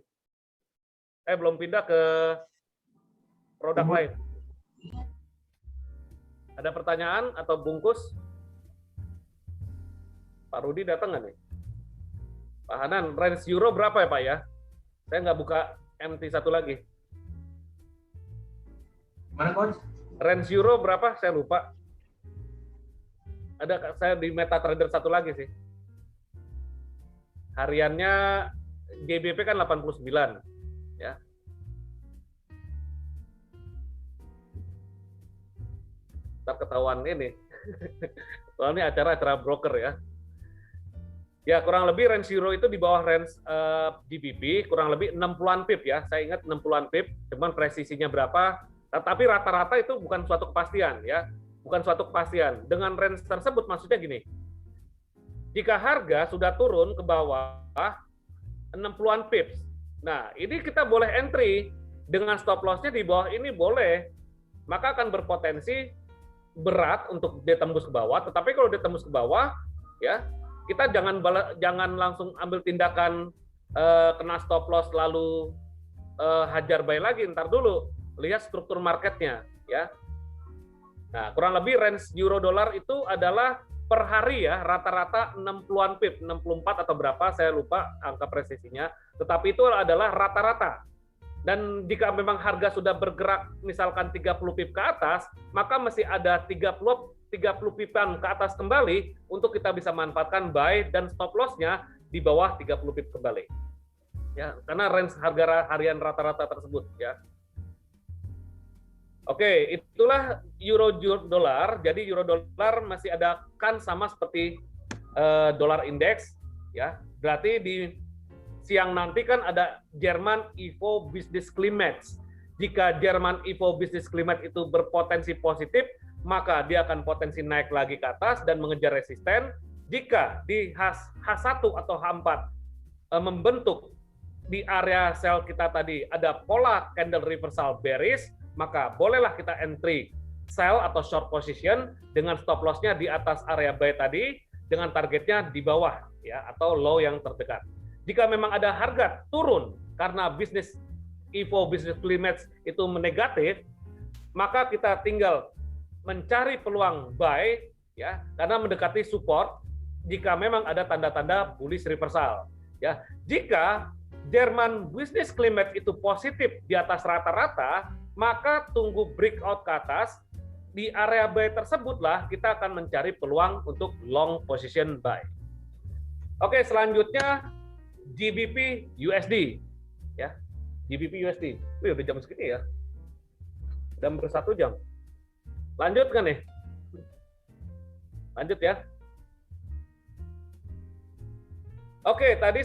A: Belum pindah ke produk lain. Ada pertanyaan atau bungkus? Pak Rudi datang nggak nih? Pak Hanan, range euro berapa ya Pak ya? Saya nggak buka MT1 lagi.
B: Mana coach?
A: Range euro berapa? Saya lupa. Ada saya di MetaTrader 1 lagi sih. Hariannya GBP kan 89 ya. Ntar ketahuan ini. Soalnya acara broker ya. Ya, kurang lebih range euro itu di bawah range GBP, kurang lebih 60-an pip ya. Saya ingat 60-an pip, cuman presisinya berapa. Tapi rata-rata itu bukan suatu kepastian ya. Bukan suatu kepastian. Dengan range tersebut maksudnya gini. Jika harga sudah turun ke bawah 60-an pips. Nah, ini kita boleh entry dengan stop loss-nya di bawah ini boleh. Maka akan berpotensi berat untuk dia tembus ke bawah, tetapi kalau dia tembus ke bawah ya, kita jangan langsung ambil tindakan kena stop loss lalu hajar buy lagi, ntar dulu lihat struktur marketnya ya. Nah, kurang lebih range euro dolar itu adalah per hari ya, rata-rata 60-an pip, 64 atau berapa, saya lupa angka presisinya, tetapi itu adalah rata-rata. Dan jika memang harga sudah bergerak misalkan 30 pip ke atas, maka masih ada 30 pipan ke atas kembali untuk kita bisa manfaatkan buy dan stop loss-nya di bawah 30 pip kembali. Ya, karena range harga harian rata-rata tersebut ya. Oke, itulah euro dolar. Jadi euro dolar masih ada kan sama seperti dolar indeks ya. Berarti di siang nanti kan ada Jerman Ifo Business Climate. Jika Jerman Ifo Business Climate itu berpotensi positif, maka dia akan potensi naik lagi ke atas dan mengejar resisten. Jika di H1 atau H4 membentuk di area sell kita tadi ada pola candle reversal bearish, maka bolehlah kita entry sell atau short position dengan stop loss-nya di atas area buy tadi dengan targetnya di bawah ya atau low yang terdekat. Jika memang ada harga turun karena bisnis Ifo Business Climate itu negatif, maka kita tinggal mencari peluang buy ya karena mendekati support jika memang ada tanda-tanda bullish reversal ya. Jika Jerman Business Climate itu positif di atas rata-rata, maka tunggu breakout ke atas, di area buy tersebutlah kita akan mencari peluang untuk long position buy. Oke, selanjutnya GBP USD ya. GBP USD. Wih, udah jam segini ya. Udah hampir 1 jam. Lanjut kan nih? Lanjut ya. Oke, tadi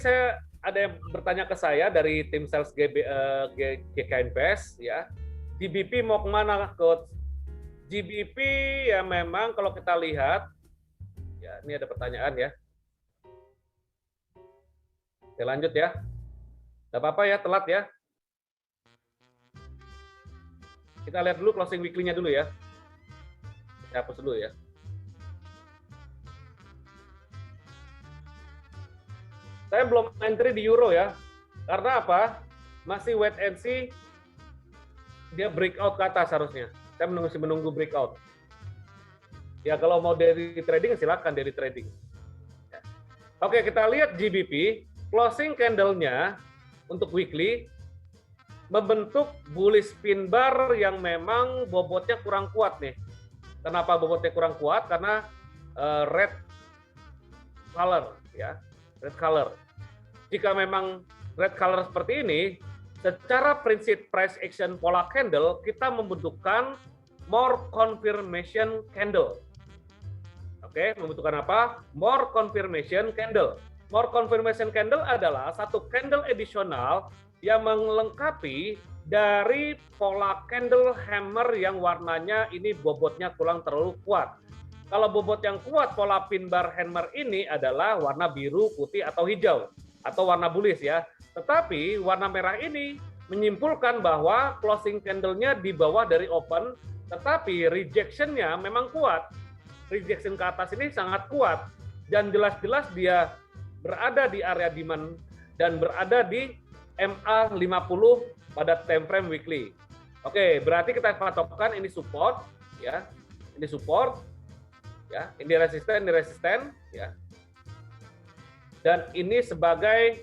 A: ada yang bertanya ke saya dari tim sales GKNPS ya. GBP mau kemana, Coach? GBP ya memang kalau kita lihat, ya ini ada pertanyaan ya. Oke, lanjut ya. Gak apa-apa ya, telat ya. Kita lihat dulu closing weekly-nya dulu ya. Saya hapus dulu ya. Saya belum entry di euro ya. Karena apa? Masih wait and see dia breakout ke atas harusnya. Saya masih menunggu breakout. Ya kalau mau daily trading silakan daily trading. Ya. Oke, kita lihat GBP closing candle-nya untuk weekly membentuk bullish pin bar yang memang bobotnya kurang kuat nih. Kenapa bobotnya kurang kuat? Karena red color ya, red color. Jika memang red color seperti ini, secara prinsip price action pola candle kita membutuhkan more confirmation candle. Oke, membutuhkan apa? More confirmation candle. More confirmation candle adalah satu candle additional yang melengkapi dari pola candle hammer yang warnanya ini bobotnya kurang terlalu kuat. Kalau bobot yang kuat pola pin bar hammer ini adalah warna biru, putih, atau hijau, atau warna bullish ya. Tetapi warna merah ini menyimpulkan bahwa closing candle-nya di bawah dari open, tetapi rejection-nya memang kuat. Rejection ke atas ini sangat kuat dan jelas-jelas dia berada di area demand dan berada di MA50 pada time frame weekly. Oke, berarti kita patokkan ini support ya. Ini support ya, ini resisten ya. Dan ini sebagai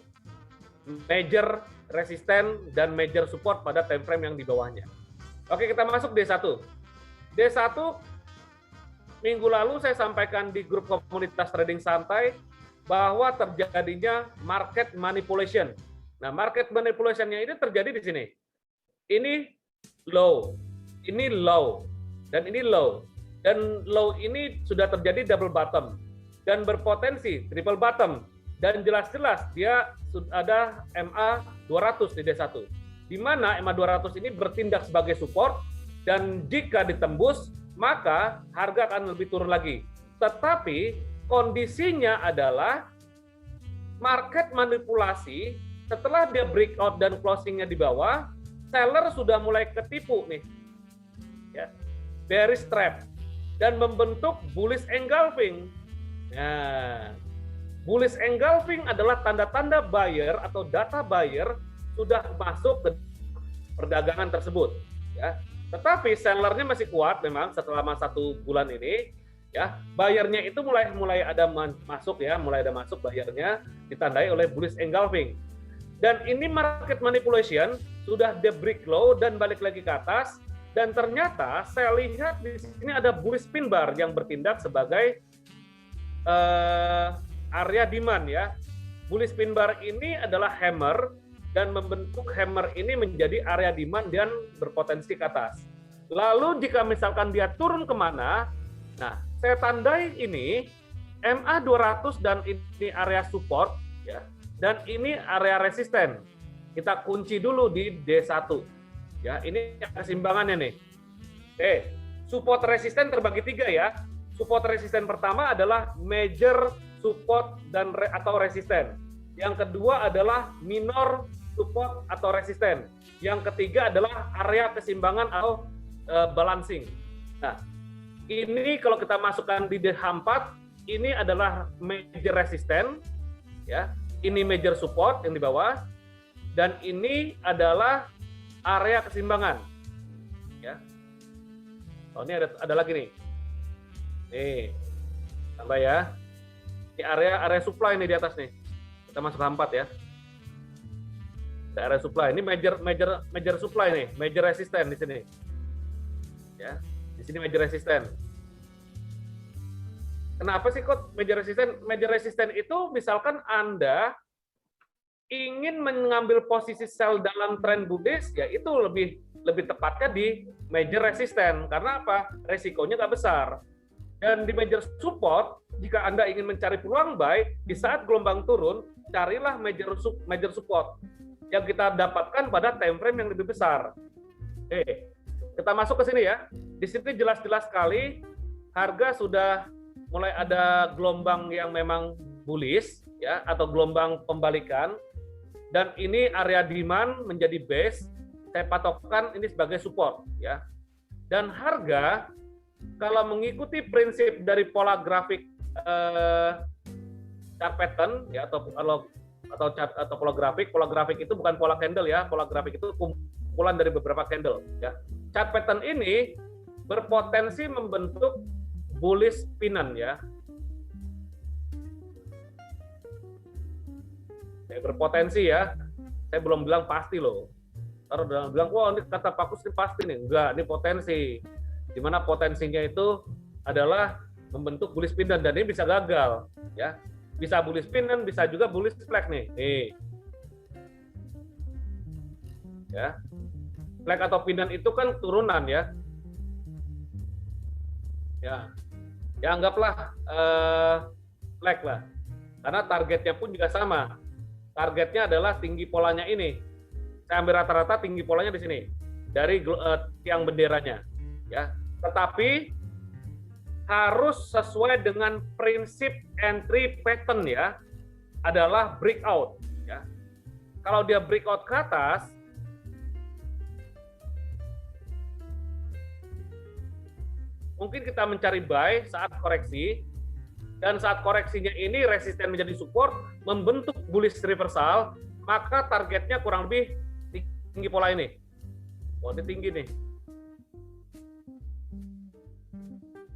A: major resisten dan major support pada time frame yang di bawahnya. Oke, kita masuk D1. D1 minggu lalu saya sampaikan di grup komunitas trading santai bahwa terjadinya market manipulation. Nah, market manipulation-nya ini terjadi di sini. Ini low, ini low, dan ini low. Dan low ini sudah terjadi double bottom dan berpotensi triple bottom. Dan jelas-jelas dia sudah ada MA 200 di D1. Di mana MA 200 ini bertindak sebagai support dan jika ditembus maka harga akan lebih turun lagi. Tetapi kondisinya adalah market manipulasi setelah dia breakout dan closingnya di bawah, seller sudah mulai ketipu nih, ya, bearish trap dan membentuk bullish engulfing. Nah, bullish engulfing adalah tanda-tanda buyer atau data buyer sudah masuk ke perdagangan tersebut, ya. Tetapi sellernya masih kuat memang selama 1 bulan ini, ya. Buyernya itu mulai ada masuk ya, mulai ada masuk buyernya ditandai oleh bullish engulfing. Dan ini market manipulation sudah the break low dan balik lagi ke atas dan ternyata saya lihat di sini ada bullish pin bar yang bertindak sebagai area demand ya. Bullish pin bar ini adalah hammer dan membentuk hammer ini menjadi area demand dan berpotensi ke atas. Lalu jika misalkan dia turun kemana, nah saya tandai ini MA 200 dan ini area support ya, dan ini area resisten. Kita kunci dulu di D1 ya, ini keseimbangannya nih. Support resisten terbagi 3 ya. Support resisten pertama adalah major support dan atau resisten. Yang kedua adalah minor support atau resisten. Yang ketiga adalah area keseimbangan atau balancing. Nah, ini kalau kita masukkan di D4, ini adalah major resisten, ya. Ini major support yang di bawah, dan ini adalah area keseimbangan, ya. Oh, ini ada lagi nih. Nih, tambah ya. Ini area supply nih di atas nih. Kita masuk ke 4 ya. Area supply ini major supply nih, major resisten di sini. Ya, di sini major resisten. Kenapa sih kok major resisten? Major resisten itu misalkan Anda ingin mengambil posisi sell dalam tren bullish, ya itu lebih tepatnya di major resisten. Karena apa? Resikonya nggak besar. Dan di major support, jika Anda ingin mencari peluang buy, di saat gelombang turun, carilah major support yang kita dapatkan pada time frame yang lebih besar. Kita masuk ke sini ya. Di sini jelas-jelas sekali harga sudah mulai ada gelombang yang memang bullish ya, atau gelombang pembalikan, dan ini area demand menjadi base. Saya patokkan ini sebagai support ya. Dan harga kalau mengikuti prinsip dari pola grafik chart pattern ya, atau pola grafik itu bukan pola candle ya, pola grafik itu kumpulan dari beberapa candle. Ya, chart pattern ini berpotensi membentuk bullish pennant ya. Berpotensi ya. Saya belum bilang pasti loh. Kalau udah bilang, wah ini kata Pak Kus ini pasti nih. Enggak, ini potensi. Dimana potensinya itu adalah membentuk bullish pennant dan ini bisa gagal. Ya, bisa bullish pennant, bisa juga bullish flag nih. Nih. Ya, flag atau pennant itu kan turunan ya. Ya anggaplah flag lah. Karena targetnya pun juga sama. Targetnya adalah tinggi polanya ini. Saya ambil rata-rata tinggi polanya di sini dari tiang benderanya, ya. Tetapi harus sesuai dengan prinsip entry pattern ya, adalah breakout. Ya. Kalau dia breakout ke atas, mungkin kita mencari buy saat koreksi. Dan saat koreksinya ini resisten menjadi support, membentuk bullish reversal, maka targetnya kurang lebih tinggi pola ini. Oh, ini tinggi nih.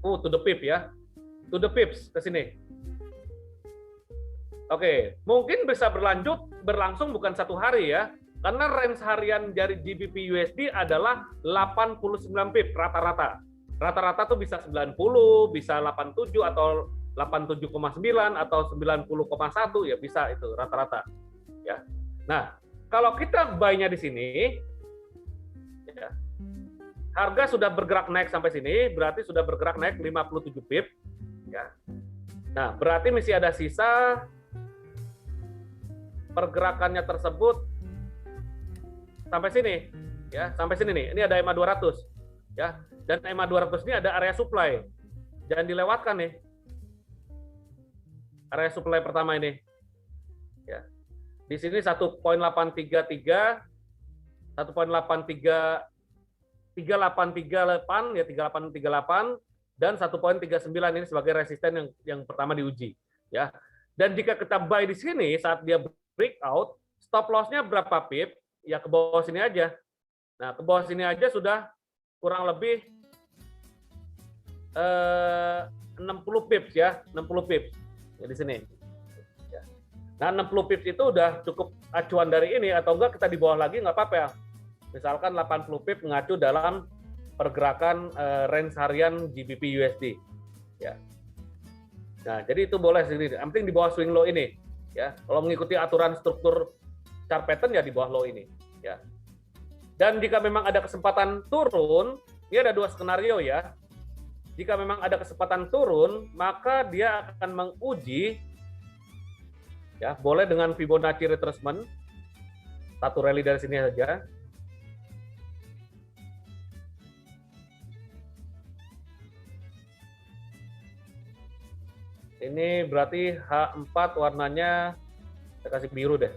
A: To the pip ya. To the pips ke sini. Oke, mungkin bisa berlangsung bukan satu hari ya. Karena range harian dari GBP USD adalah 89 pip rata-rata. Rata-rata tuh bisa 90, bisa 87 atau 87,9 atau 90,1 ya bisa itu rata-rata ya. Nah, kalau kita buy-nya di sini ya, harga sudah bergerak naik sampai sini, berarti sudah bergerak naik 57 pip ya. Nah, berarti masih ada sisa pergerakannya tersebut sampai sini ya, sampai sini nih. Ini ada EMA 200 ya. Dan EMA 200 ini ada area supply. Jangan dilewatkan nih. Area supply pertama ini. Ya. Di sini 1.833, 1.838 ya 3838 dan 1.39 ini sebagai resisten yang pertama diuji ya. Dan jika kita buy di sini saat dia breakout, stop loss-nya berapa pip? Ya ke bawah sini aja. Nah, ke bawah sini aja sudah kurang lebih 60 pips ya, 60 pips. Ya, di sini. Ya. Nah, 60 pips itu udah cukup acuan dari ini, atau enggak kita di bawah lagi nggak apa-apa ya. Misalkan 80 pips mengacu dalam pergerakan range harian GBP USD. Ya. Nah, jadi itu boleh sendiri. Yang penting di bawah swing low ini. Ya. Kalau mengikuti aturan struktur chart pattern ya di bawah low ini. Ya. Dan jika memang ada kesempatan turun, ini ada dua skenario ya. Jika memang ada kesempatan turun, maka dia akan menguji, ya boleh dengan Fibonacci retracement, satu rally dari sini saja. Ini berarti H4 warnanya, saya kasih biru deh.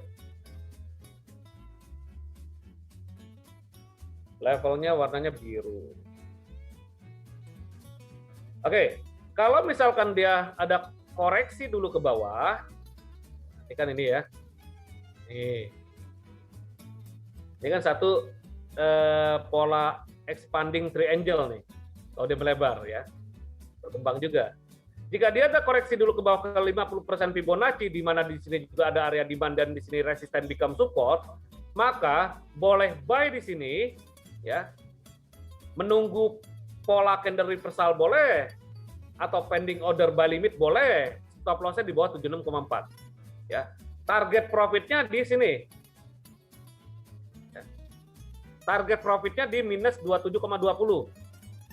A: Levelnya warnanya biru. Oke, kalau misalkan dia ada koreksi dulu ke bawah, ini kan ini ya, ini kan satu pola expanding triangle nih, kalau dia melebar ya, berkembang juga. Jika dia ada koreksi dulu ke bawah ke 50% Fibonacci, di mana di sini juga ada area demand dan di sini resisten become support, maka boleh buy di sini, ya, menunggu pola candle reversal boleh, atau pending order buy limit boleh, stop loss-nya di bawah 76,4. Ya. Target profitnya di sini. Ya. Target profitnya di minus 27,20.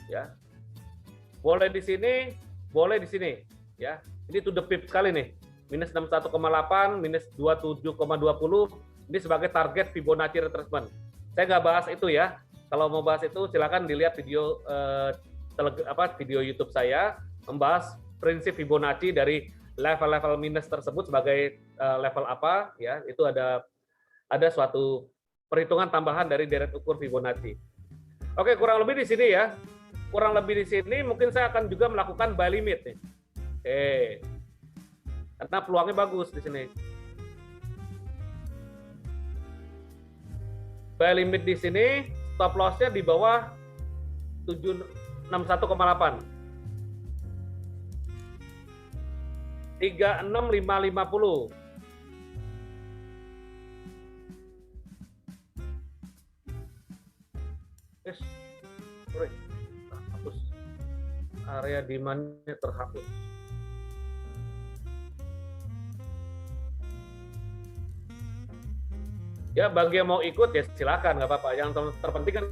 A: Ya. Boleh di sini, boleh di sini. Ya. Ini to the pip sekali nih. Minus 61,8, minus 27,20. Ini sebagai target Fibonacci retracement. Saya nggak bahas itu ya. Kalau mau bahas itu silakan dilihat video video YouTube saya membahas prinsip Fibonacci dari level-level minus tersebut sebagai level apa ya, itu ada suatu perhitungan tambahan dari deret ukur Fibonacci. Oke, kurang lebih di sini ya. Kurang lebih di sini mungkin saya akan juga melakukan buy limit nih. Karena peluangnya bagus di sini. Buy limit di sini, stop loss-nya di bawah 761,8. 36550. Sorry, hapus. Area demand-nya terhapus. Ya, bagi yang mau ikut ya silakan, nggak apa-apa. Yang terpenting kan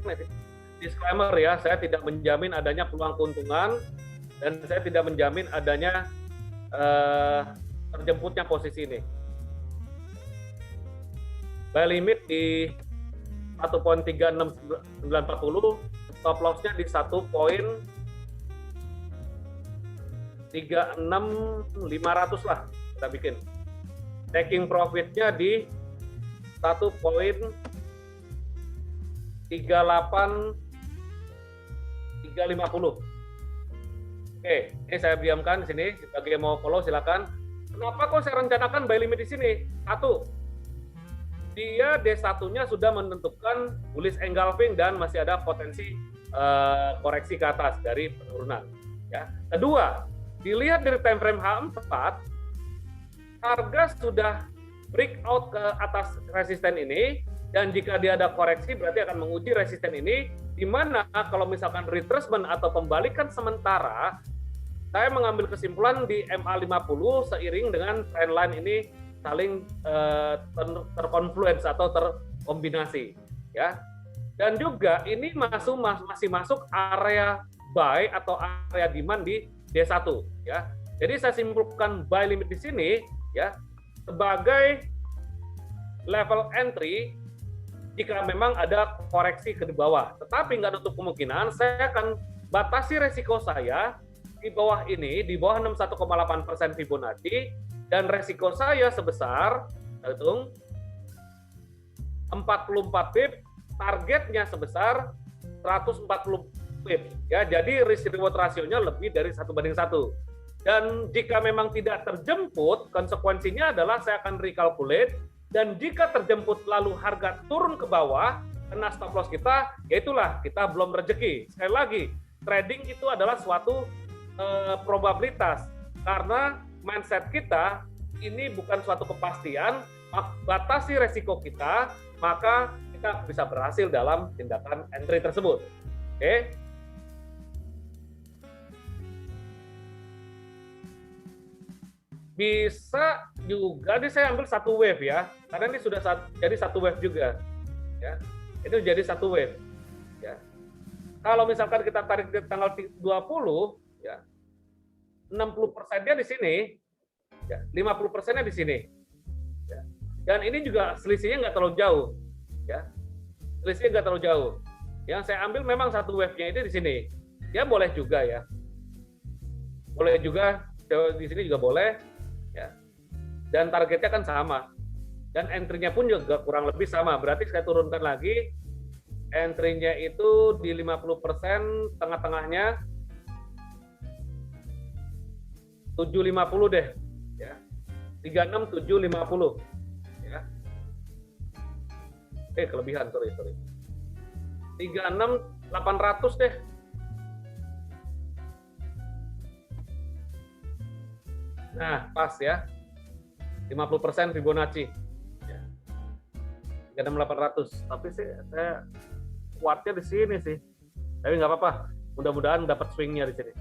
A: disclaimer ya, saya tidak menjamin adanya peluang keuntungan dan saya tidak menjamin adanya terjemputnya posisi ini. Buy limit di 1.36940, stop loss-nya di 1.36500 lah kita bikin. Taking profit-nya di 1.38350. Oke, ini saya diamkan di sini. Bagi yang mau follow silakan. Kenapa kok saya rencanakan buy limit di sini? Satu, dia D1-nya sudah menentukan bullish engulfing dan masih ada potensi koreksi ke atas dari penurunan. Ya. Kedua, dilihat dari time frame H4, harga sudah breakout ke atas resisten ini, dan jika dia ada koreksi berarti akan menguji resisten ini, di mana kalau misalkan retracement atau pembalikan sementara, saya mengambil kesimpulan di MA50 seiring dengan trendline ini saling terkonfluence atau terkombinasi, ya. Dan juga ini masih masuk area buy atau area demand di D1, ya. Jadi saya simpulkan buy limit di sini, ya, sebagai level entry jika memang ada koreksi ke bawah. Tetapi nggak nutup kemungkinan saya akan batasi resiko saya di bawah ini, di bawah 61,8% Fibonacci, dan resiko saya sebesar, hitung, 44 pip, targetnya sebesar 140 pip. Ya, jadi risk reward rasionya lebih dari 1:1. Dan jika memang tidak terjemput, konsekuensinya adalah saya akan recalculate, dan jika terjemput lalu harga turun ke bawah, kena stop loss kita, ya itulah kita belum rezeki. Sekali lagi, trading itu adalah suatu probabilitas, karena mindset kita ini bukan suatu kepastian, batasi resiko kita, maka kita bisa berhasil dalam tindakan entry tersebut. Oke? Bisa juga, ini saya ambil satu wave ya, karena ini sudah jadi satu wave juga, ya. Itu jadi satu wave, ya. Kalau misalkan kita tarik di tanggal 20, ya, 60%-nya di sini, ya, 50%-nya di sini, ya. Dan ini juga selisihnya nggak terlalu jauh, ya. Selisihnya nggak terlalu jauh. Yang saya ambil memang satu wave-nya itu di sini. Ya boleh juga ya, boleh juga di sini juga boleh. Ya. Dan targetnya kan sama, dan entry-nya pun juga kurang lebih sama. Berarti saya turunkan lagi, entry-nya itu di 50%, tengah-tengahnya 750 deh, ya. 36750, ya. Kelebihan, sorry. 36800 deh. Nah, pas ya. 50% Fibonacci. Ya. 36800. Tapi saya kuatnya di sini sih. Tapi nggak apa-apa. Mudah-mudahan dapat swing-nya di sini.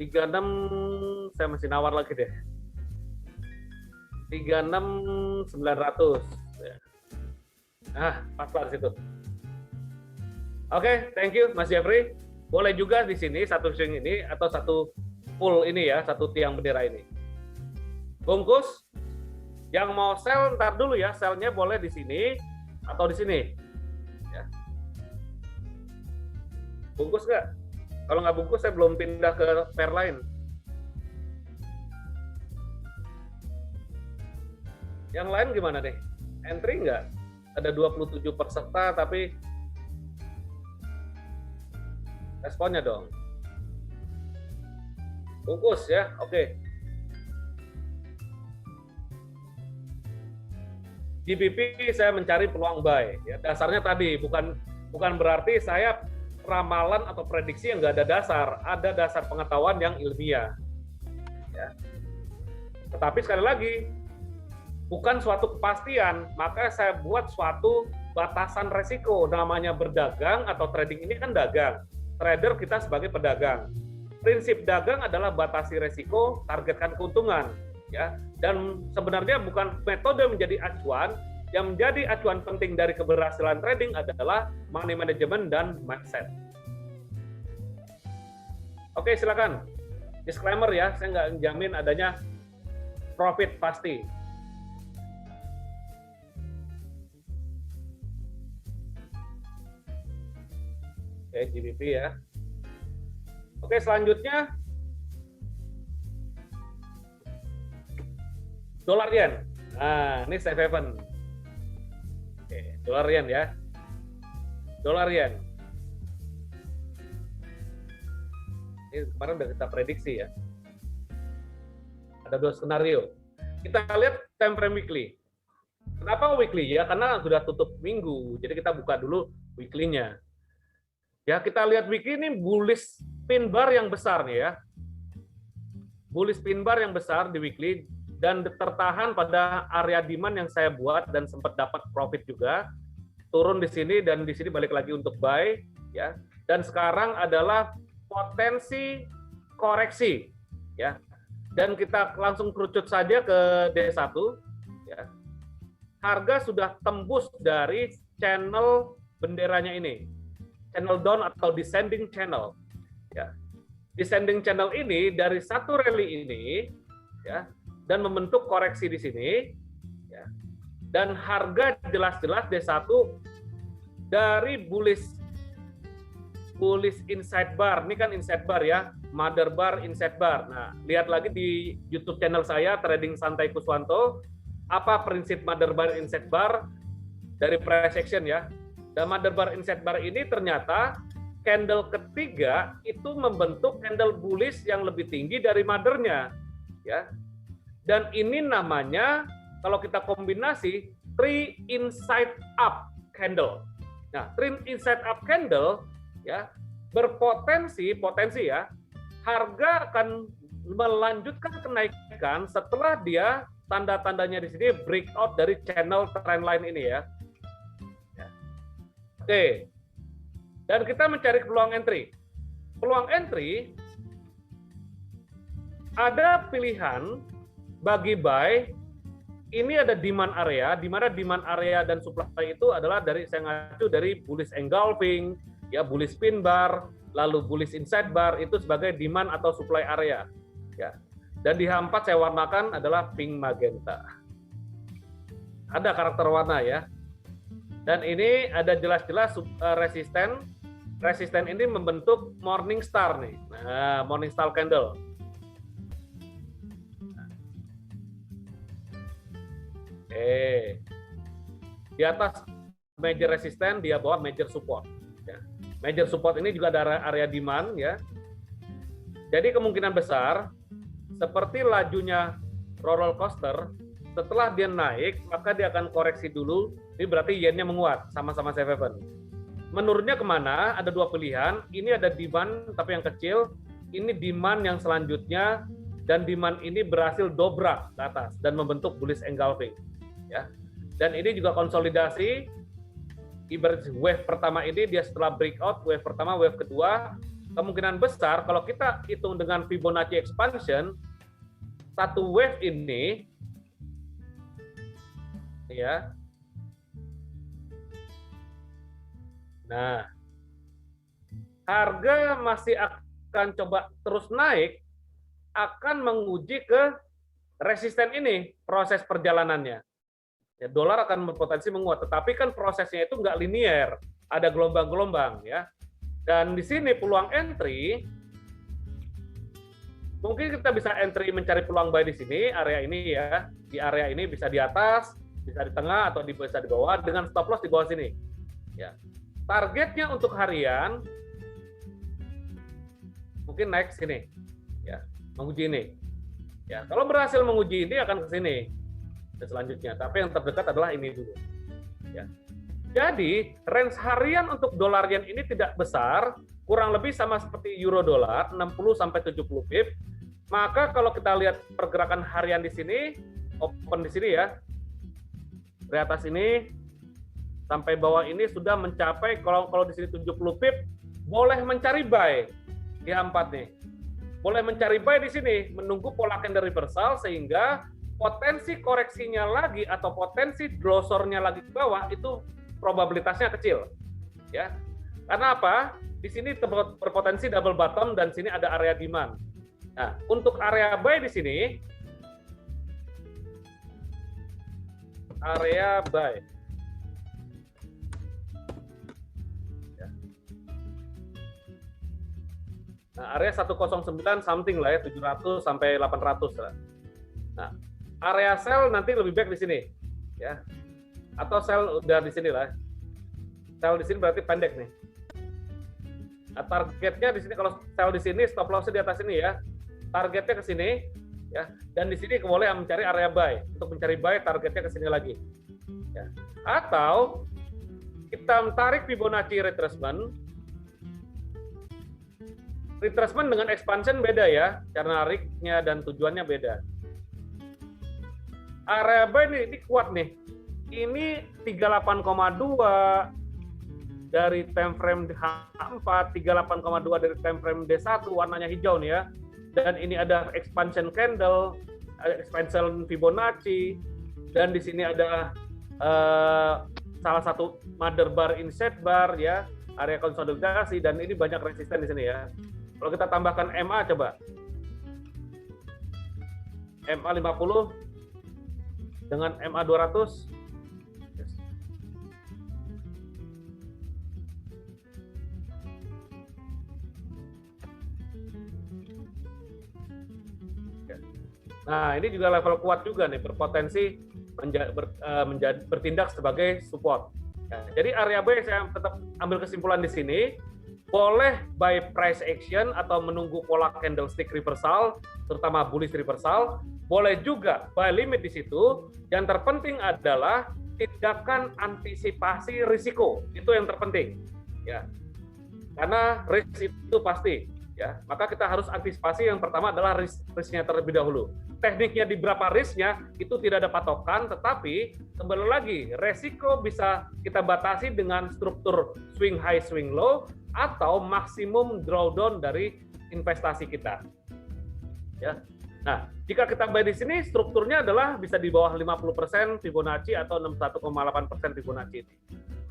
A: 36 saya masih nawar lagi deh. 36900. Ya. Nah, pas lah di situ. Oke, thank you Mas Jeffrey. Boleh juga di sini satu swing ini atau satu full ini ya, satu tiang bendera ini. Bungkus, yang mau sell ntar dulu ya, sellnya boleh di sini atau di sini. Ya. Bungkus nggak? Kalau nggak bungkus saya belum pindah ke pair lain. Yang lain gimana deh? Entry nggak? Ada 27 peserta tapi responnya dong. Bungkus ya, oke. GBP saya mencari peluang buy. Ya, dasarnya tadi bukan berarti saya ramalan atau prediksi yang nggak ada dasar. Ada dasar pengetahuan yang ilmiah. Ya. Tetapi sekali lagi, bukan suatu kepastian, maka saya buat suatu batasan resiko. Namanya berdagang atau trading ini kan dagang. Trader kita sebagai pedagang. Prinsip dagang adalah batasi resiko, targetkan keuntungan. Ya, dan sebenarnya bukan metode menjadi acuan, yang menjadi acuan penting dari keberhasilan trading adalah money management dan mindset. Oke, silakan. Disclaimer ya, saya nggak menjamin adanya profit pasti. Oke, GBP ya. Oke, selanjutnya dolar yen. Nah, ini safe haven. Oke, dolar yen ya. Dolar yen. Ini kemarin udah kita prediksi ya. Ada 2 skenario. Kita lihat time frame weekly. Kenapa weekly ya? Karena sudah tutup minggu. Jadi kita buka dulu weekly-nya. Ya, kita lihat weekly ini bullish pin bar yang besar nih ya. Bullish pin bar yang besar di weekly dan tertahan pada area demand yang saya buat dan sempat dapat profit juga. Turun di sini dan di sini balik lagi untuk buy ya. Dan sekarang adalah potensi koreksi ya. Dan kita langsung kerucut saja ke D1 ya. Harga sudah tembus dari channel benderanya ini. Channel down atau descending channel ya. Descending channel ini dari satu rally ini ya dan membentuk koreksi di sini ya. Dan harga jelas-jelas D1 dari bullish inside bar. Ini kan inside bar ya, mother bar, inside bar. Nah, lihat lagi di YouTube channel saya Trading Santai Kuswanto, apa prinsip mother bar, inside bar dari price action ya. Dan mother bar, inside bar ini ternyata candle ketiga itu membentuk candle bullish yang lebih tinggi dari mothernya ya. Dan ini namanya kalau kita kombinasi three inside up candle. Nah, three inside up candle ya potensi ya harga akan melanjutkan kenaikan setelah dia tanda-tandanya di sini breakout dari channel trendline ini ya. Oke. Dan kita mencari peluang entry. Peluang entry ada pilihan bagi buy. Ini ada demand area, di mana demand area dan supply itu adalah dari saya ngacu dari bullish engulfing, ya bullish pin bar, lalu bullish inside bar itu sebagai demand atau supply area, ya. Dan di H4 saya warnakan adalah pink magenta. Ada karakter warna ya. Dan ini ada jelas-jelas resisten. Resisten ini membentuk morning star nih. Nah, morning star candle. Di atas major resisten, dia bawah major support. Ya. Major support ini juga ada area demand ya. Jadi kemungkinan besar seperti lajunya roller coaster, setelah dia naik maka dia akan koreksi dulu. Ini berarti yennya menguat, sama-sama safe haven. Menurunnya kemana? Ada 2 pilihan. Ini ada demand tapi yang kecil. Ini demand yang selanjutnya dan demand ini berhasil dobrak ke atas dan membentuk bullish engulfing. Ya. Dan ini juga konsolidasi. Ibarat wave pertama ini dia setelah breakout, wave pertama, wave kedua, kemungkinan besar kalau kita hitung dengan Fibonacci expansion, satu wave ini ya. Nah, harga masih akan coba terus naik, akan menguji ke resisten ini proses perjalanannya. Ya, dolar akan berpotensi menguat, tetapi kan prosesnya itu nggak linear, ada gelombang-gelombang ya. Dan di sini peluang entry, mungkin kita bisa entry mencari peluang buy di sini, area ini ya, di area ini bisa di atas, bisa di tengah atau bisa di bawah dengan stop loss di bawah sini. Ya, targetnya untuk harian mungkin naik sini, ya, menguji ini. Ya, kalau berhasil menguji ini akan ke sini. dan selanjutnya. Tapi yang terdekat adalah ini dulu. Ya. Jadi range harian untuk dolar yen ini tidak besar, kurang lebih sama seperti euro dolar 60 sampai 70 pip. Maka kalau kita lihat pergerakan harian di sini, open di sini ya, dari atas ini sampai bawah ini sudah mencapai, kalau di sini 70 pip, boleh mencari buy di A4 nih. Boleh mencari buy di sini, menunggu pola candle reversal sehingga potensi koreksinya lagi atau potensi glossornya lagi ke bawah itu probabilitasnya kecil. Ya. Karena apa? Di sini berpotensi double bottom dan sini ada area demand. Nah, untuk area buy di sini, area buy. Ya. Nah, area 109 something lah ya, 700 sampai 800 lah. Nah, area sell nanti lebih baik di sini, ya. Atau sell udah di sini lah. Sell di sini berarti pendek nih. Nah, targetnya di sini kalau sell di sini, stop loss-nya di atas ini ya. Targetnya ke sini, ya. Dan di sini boleh mencari area buy. Untuk mencari buy, targetnya ke sini lagi. Ya. Atau kita tarik Fibonacci retracement. Retracement dengan expansion beda ya, karena nariknya dan tujuannya beda. Area buy ini kuat nih. Ini 38,2 dari time frame H4, 38,2 dari time frame D1, warnanya hijau nih ya. Dan ini ada expansion candle, ada expansion Fibonacci, dan di sini ada salah satu mother bar, inset bar ya, area konsolidasi, dan ini banyak resisten di sini ya. Kalau kita tambahkan MA coba. MA 50 dengan MA 200. Yes. Nah, ini juga level kuat juga nih, berpotensi bertindak sebagai support. Ya, jadi area buy saya tetap ambil kesimpulan di sini. Boleh buy price action atau menunggu pola candlestick reversal, terutama bullish reversal. Boleh juga buy limit di situ. Yang terpenting adalah tindakan antisipasi risiko. Itu yang terpenting. Ya. Karena risk itu pasti. Ya. Maka kita harus antisipasi, yang pertama adalah risknya terlebih dahulu. Tekniknya di berapa risknya itu tidak ada patokan, tetapi kembali lagi resiko bisa kita batasi dengan struktur swing high, swing low, atau maksimum drawdown dari investasi kita. Ya. Nah, jika kita buy di sini, strukturnya adalah bisa di bawah 50% Fibonacci atau 61,8% Fibonacci ini,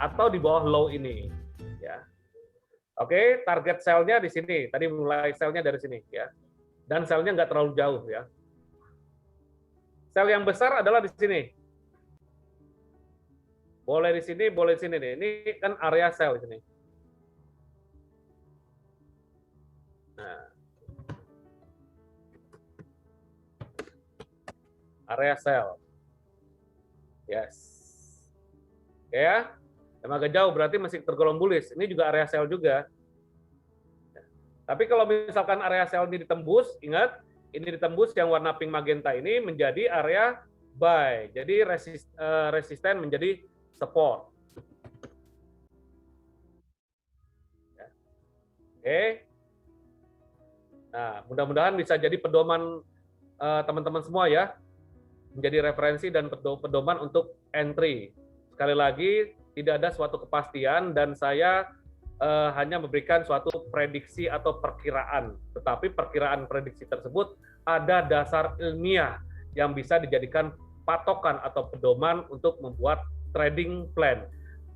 A: atau di bawah low ini. Ya. Oke, target sell-nya di sini. Tadi mulai sell-nya dari sini, ya. Dan sell-nya nggak terlalu jauh, ya. Sell yang besar adalah di sini. Boleh di sini, boleh di sini nih. Ini kan area sell di sini. Nah, area sell, yes, oke ya, emang agak jauh berarti masih tergolong bullish. Ini juga area sell juga. Tapi kalau misalkan area sell ini ditembus, ingat ini ditembus yang warna pink magenta ini menjadi area buy, jadi resisten menjadi support. Oke. Nah, mudah-mudahan bisa jadi pedoman teman-teman semua ya, menjadi referensi dan pedoman untuk entry. Sekali lagi, tidak ada suatu kepastian dan saya hanya memberikan suatu prediksi atau perkiraan. Tetapi perkiraan prediksi tersebut ada dasar ilmiah yang bisa dijadikan patokan atau pedoman untuk membuat trading plan.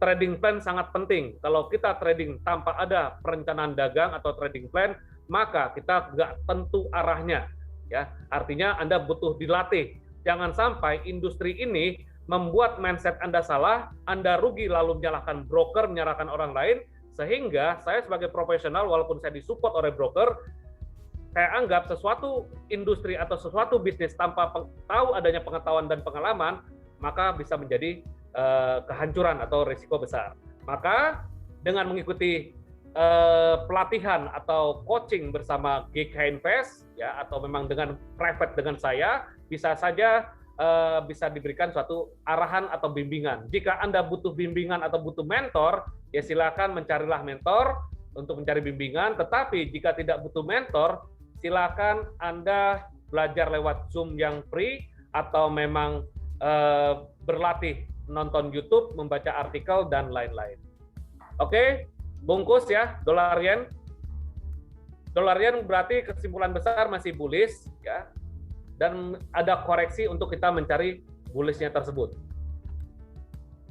A: Trading plan sangat penting. Kalau kita trading tanpa ada perencanaan dagang atau trading plan, maka kita nggak tentu arahnya. Ya, artinya Anda butuh dilatih. Jangan sampai industri ini membuat mindset Anda salah, Anda rugi lalu menyalahkan broker, menyalahkan orang lain, sehingga saya sebagai profesional, walaupun saya disupport oleh broker, saya anggap sesuatu industri atau sesuatu bisnis tanpa tahu adanya pengetahuan dan pengalaman, maka bisa menjadi kehancuran atau risiko besar. Maka dengan mengikuti pelatihan atau coaching bersama GK Invest ya, atau memang dengan private dengan saya, bisa saja bisa diberikan suatu arahan atau bimbingan. Jika Anda butuh bimbingan atau butuh mentor, ya silakan mencarilah mentor untuk mencari bimbingan. Tetapi jika tidak butuh mentor, silakan Anda belajar lewat Zoom yang free atau memang berlatih nonton YouTube, membaca artikel dan lain-lain. Oke, bungkus ya dolar yen. Dolar yen berarti kesimpulan besar masih bullish ya. Dan ada koreksi untuk kita mencari bullishnya tersebut.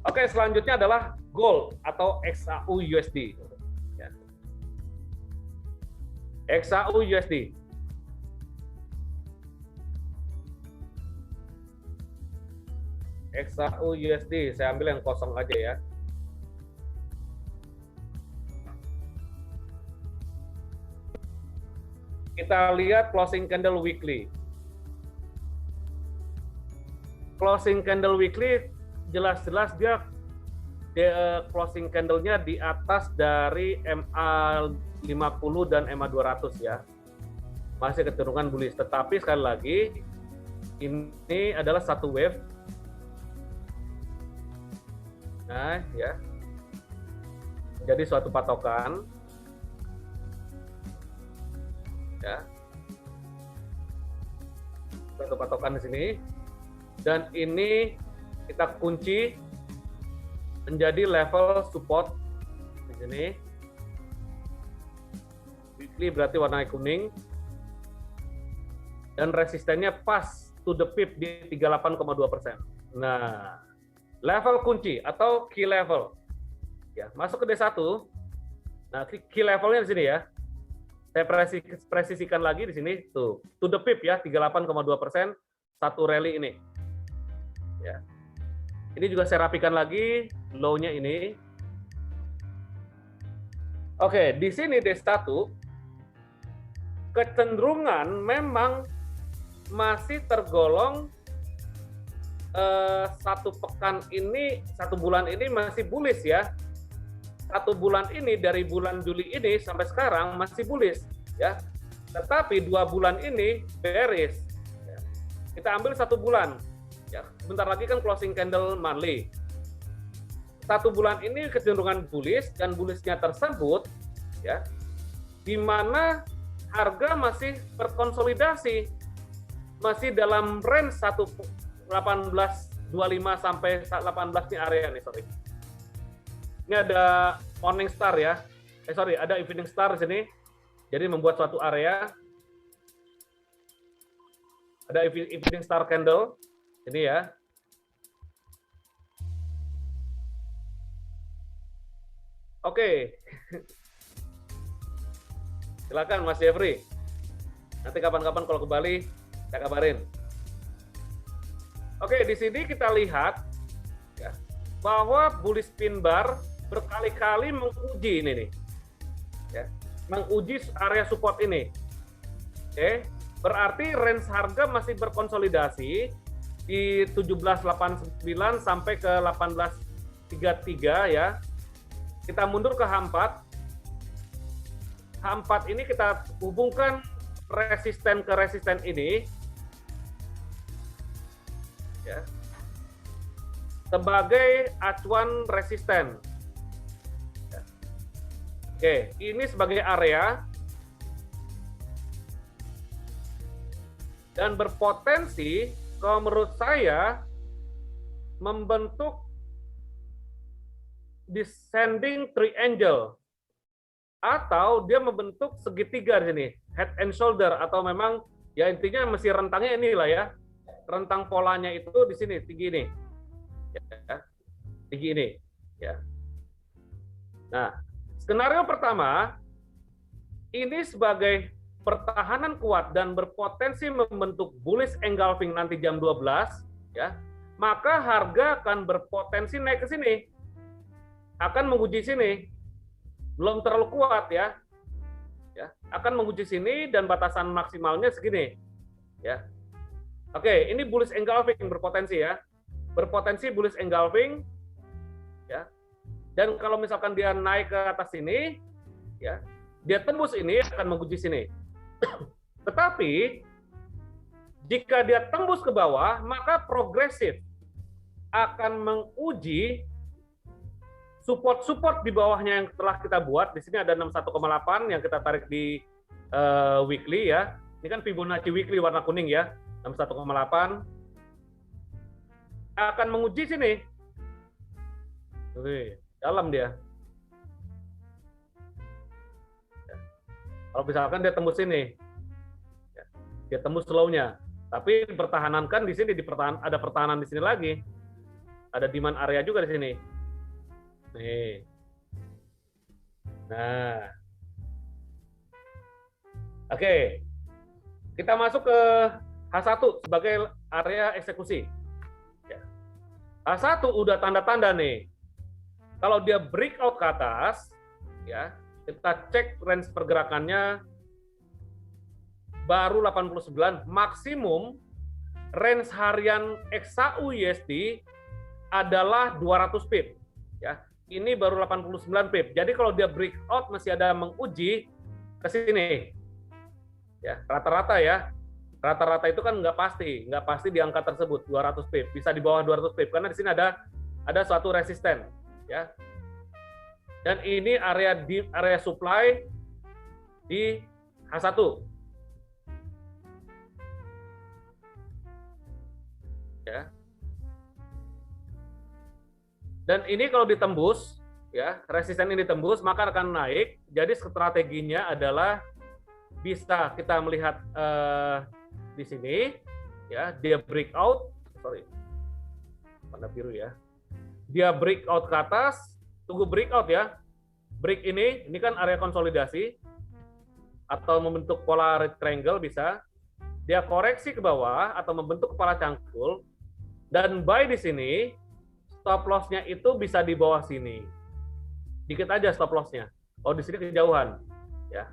A: Oke, selanjutnya adalah gold atau XAU USD. Ya. XAU USD. XAU USD, saya ambil yang kosong aja ya. Kita lihat closing candle weekly. Closing candle weekly jelas-jelas dia closing candle-nya di atas dari MA50 dan MA200 ya. Masih kecenderungan bullish, tetapi sekali lagi ini adalah satu wave. Nah, ya. Jadi suatu patokan. Ya. Suatu patokan di sini. Dan ini kita kunci menjadi level support di sini. Weekly berarti warna kuning. Dan resistennya pas to the pip di 38,2%. Nah, level kunci atau key level. Ya, masuk ke D1. Nah, key levelnya di sini ya. Saya presisikan lagi di sini tuh. To the pip ya, 38,2% satu rally ini. Ya. Ini juga saya rapikan lagi low-nya ini. Oke, di sini D1 kecenderungan memang masih tergolong satu pekan ini, satu bulan ini masih bullish ya. Satu bulan ini dari bulan Juli ini sampai sekarang masih bullish ya. Tetapi 2 bulan ini bearish. Ya. Kita ambil 1 bulan. Ya, bentar lagi kan closing candle monthly. 1 bulan ini kecenderungan bullish dan bullishnya tersebut ya, di mana harga masih berkonsolidasi, masih dalam range 1825 sampai 18 ini area nih, sorry. Ini ada morning star ya, ada evening star di sini, jadi membuat suatu area. Ada evening star candle. Ini ya. Oke. Silakan Mas Jeffrey. Nanti kapan-kapan kalau ke Bali, saya kabarin. Oke, di sini kita lihat ya, bahwa bullish pin bar berkali-kali menguji ini nih. Ya, menguji area support ini. Oke, berarti range harga masih berkonsolidasi di 1789 sampai ke 1833 ya. Kita mundur ke H4. H4 ini kita hubungkan resisten ke resisten ini ya, sebagai acuan resisten. Ya. Oke, ini sebagai area dan berpotensi kalau menurut saya membentuk descending triangle atau dia membentuk segitiga di sini, head and shoulder, atau memang ya intinya masih rentangnya inilah ya, rentang polanya itu di sini tinggi ini, ya, tinggi ini, ya. Nah, skenario pertama ini sebagai pertahanan kuat dan berpotensi membentuk bullish engulfing nanti jam 12 ya, maka harga akan berpotensi naik ke sini, akan menguji sini, belum terlalu kuat ya, akan menguji sini dan batasan maksimalnya segini ya. Oke, ini bullish engulfing berpotensi ya, berpotensi bullish engulfing ya, dan kalau misalkan dia naik ke atas sini ya, dia tembus ini akan menguji sini. Tetapi Jika dia tembus ke bawah, maka progresif akan menguji support di bawahnya yang telah kita buat. Di sini ada 61,8 yang kita tarik di weekly ya. Ini kan Fibonacci weekly warna kuning ya, 61,8. Akan menguji sini. Dalam dia. Kalau misalkan dia tembus sini, dia tembus slow-nya. Tapi pertahankan di sini, ada pertahanan di sini lagi. Ada demand area juga di sini. Nih. Nah. Oke. Kita masuk ke H1 sebagai area eksekusi. H1 udah tanda-tanda nih. Kalau dia breakout ke atas, ya, kita cek range pergerakannya baru 89, maksimum range harian XAU USD adalah 200 pip. Ya, ini baru 89 pip. Jadi kalau dia breakout masih ada menguji ke sini. Ya, rata-rata ya. Rata-rata itu kan nggak pasti di angka tersebut 200 pip, bisa di bawah 200 pip karena di sini ada suatu resisten, ya. Dan ini area supply di H1. Ya. Dan ini kalau ditembus, ya, resisten ini ditembus maka akan naik. Jadi strateginya adalah bisa kita melihat di sini, ya, dia breakout, warna biru ya, dia breakout ke atas, tunggu breakout ya, break ini kan area konsolidasi atau membentuk pola triangle bisa, dia koreksi ke bawah atau membentuk kepala cangkul dan buy di sini, stop loss-nya itu bisa di bawah sini, dikit aja stop loss-nya, oh di sini kejauhan, ya,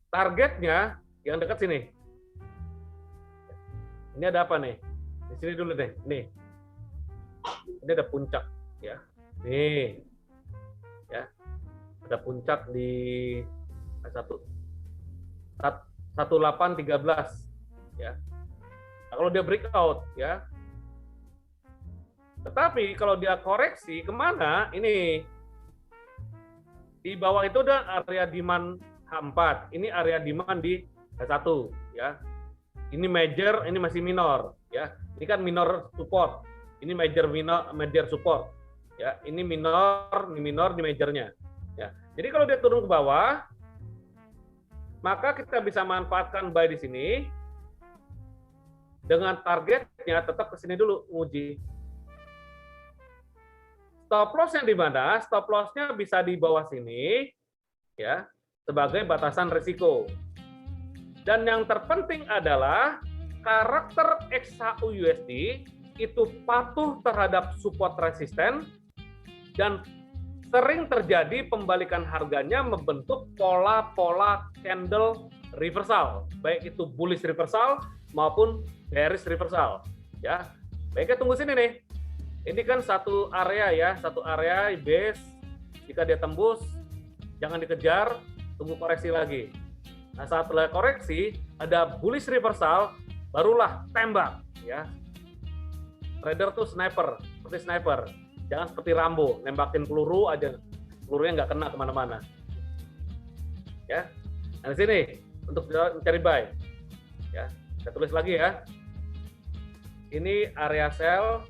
A: targetnya yang dekat sini. Ini ada apa nih? Di sini dulu deh. Nih. Ini ada puncak ya. Nih. Ya. Ada puncak di 1813 ya. Nah, kalau dia breakout ya. Tetapi kalau dia koreksi kemana? Ini di bawah itu ada area demand H4. Ini area demand di H1 ya. Ini major, ini masih minor ya. Ini kan minor support. Ini major support. Ya, ini minor, ini majornya. Ya. Jadi kalau dia turun ke bawah, maka kita bisa manfaatkan buy di sini dengan targetnya tetap ke sini dulu uji. Stop loss yang di mana? Stop loss-nya bisa di bawah sini ya, sebagai batasan risiko. Dan yang terpenting adalah karakter XAU USD itu patuh terhadap support resisten dan sering terjadi pembalikan harganya membentuk pola-pola candle reversal, baik itu bullish reversal maupun bearish reversal. Ya, baiknya tunggu sini nih. Ini kan satu area ya, satu area base. Jika dia tembus, jangan dikejar, tunggu koreksi lagi. Nah, setelah koreksi ada bullish reversal, barulah tembak ya. Trader tuh sniper, seperti sniper. Jangan seperti Rambo, nembakin peluru aja, pelurunya nggak kena kemana-mana. Ya, nah di sini untuk mencari buy. Ya, saya tulis lagi ya. Ini area sell.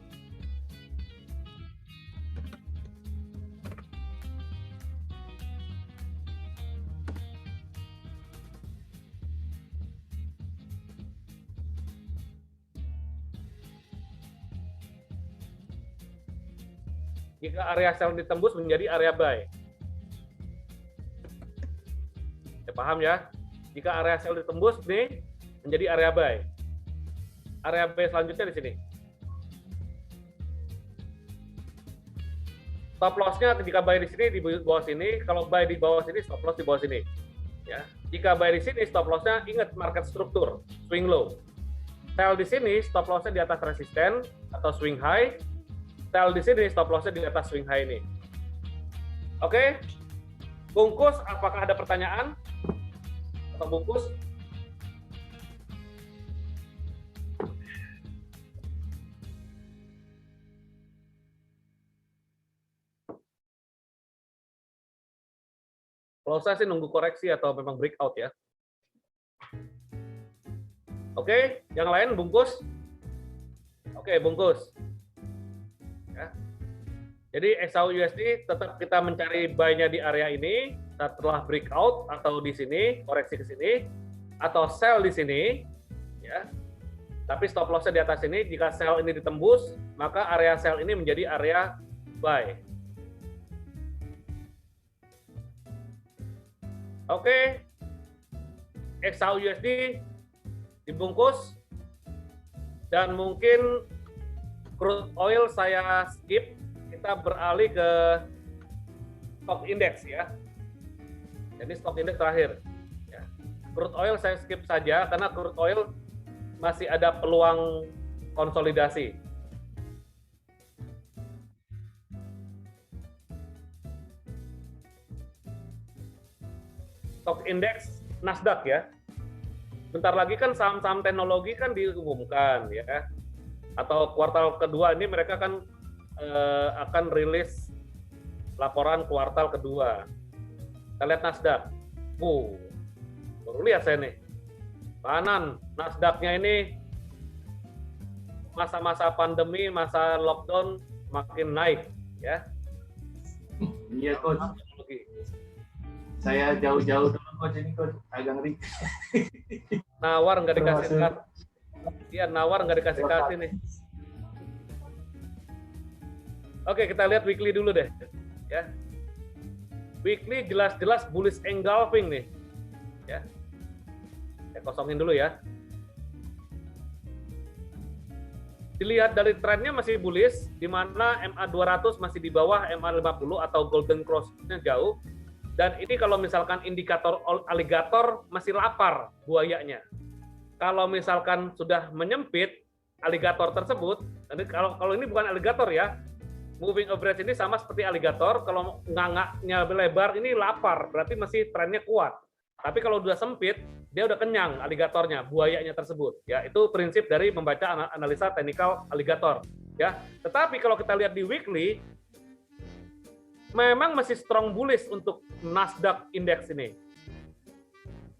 A: Jika area sell ditembus menjadi area buy. Ya, paham ya? Jika area sell ditembus nih menjadi area buy. Area buy selanjutnya di sini. Stop loss-nya jika buy di sini di bawah sini, kalau buy di bawah sini stop loss di bawah sini. Ya. Jika buy di sini stop loss-nya ingat market struktur, swing low. Sell di sini stop loss-nya di atas resisten atau swing high. Sell di sini stop loss-nya di atas swing high ini. Oke. Bungkus, apakah ada pertanyaan? Atau bungkus? Kalau saya sih nunggu koreksi atau memang breakout ya. Oke, yang lain bungkus. Oke, bungkus. Ya. Jadi XAU-USD tetap kita mencari buy-nya di area ini setelah breakout atau di sini koreksi ke sini atau sell di sini ya. Tapi stop loss-nya di atas ini, jika sell ini ditembus, maka area sell ini menjadi area buy. Oke. XAU-USD dibungkus dan mungkin crude oil saya skip, kita beralih ke stock index ya. Jadi stock index terakhir. Ya. Crude oil saya skip saja karena crude oil masih ada peluang konsolidasi. Stock index Nasdaq ya. Bentar lagi kan saham-saham teknologi kan diumumkan ya. Atau kuartal kedua ini mereka kan akan rilis laporan kuartal kedua. Kita lihat Nasdaq. Baru lihat saya nih. Kanan Nasdaq-nya ini masa-masa pandemi, masa lockdown makin naik ya.
B: Iya coach. Saya jauh-jauh dulu coach, ini coach agak ngeri.
A: Nawar nggak dikasih kasih. Iya, nawar nggak dikasih kasih nih. Oke, kita lihat weekly dulu deh. Ya. Weekly jelas-jelas bullish engulfing nih. Ya. Saya kosongin dulu ya. Dilihat dari trennya masih bullish, di mana MA200 masih di bawah MA50 atau golden cross-nya jauh. Dan ini kalau misalkan indikator aligator masih lapar buayanya. Kalau misalkan sudah menyempit aligator tersebut, kalau ini bukan aligator ya, moving average ini sama seperti aligator, kalau ngangaknya lebar ini lapar, berarti masih trennya kuat. Tapi kalau sudah sempit, dia udah kenyang aligatornya, buayanya tersebut. Ya, itu prinsip dari membaca analisa teknikal aligator. Ya, tetapi kalau kita lihat di weekly, memang masih strong bullish untuk Nasdaq Index ini.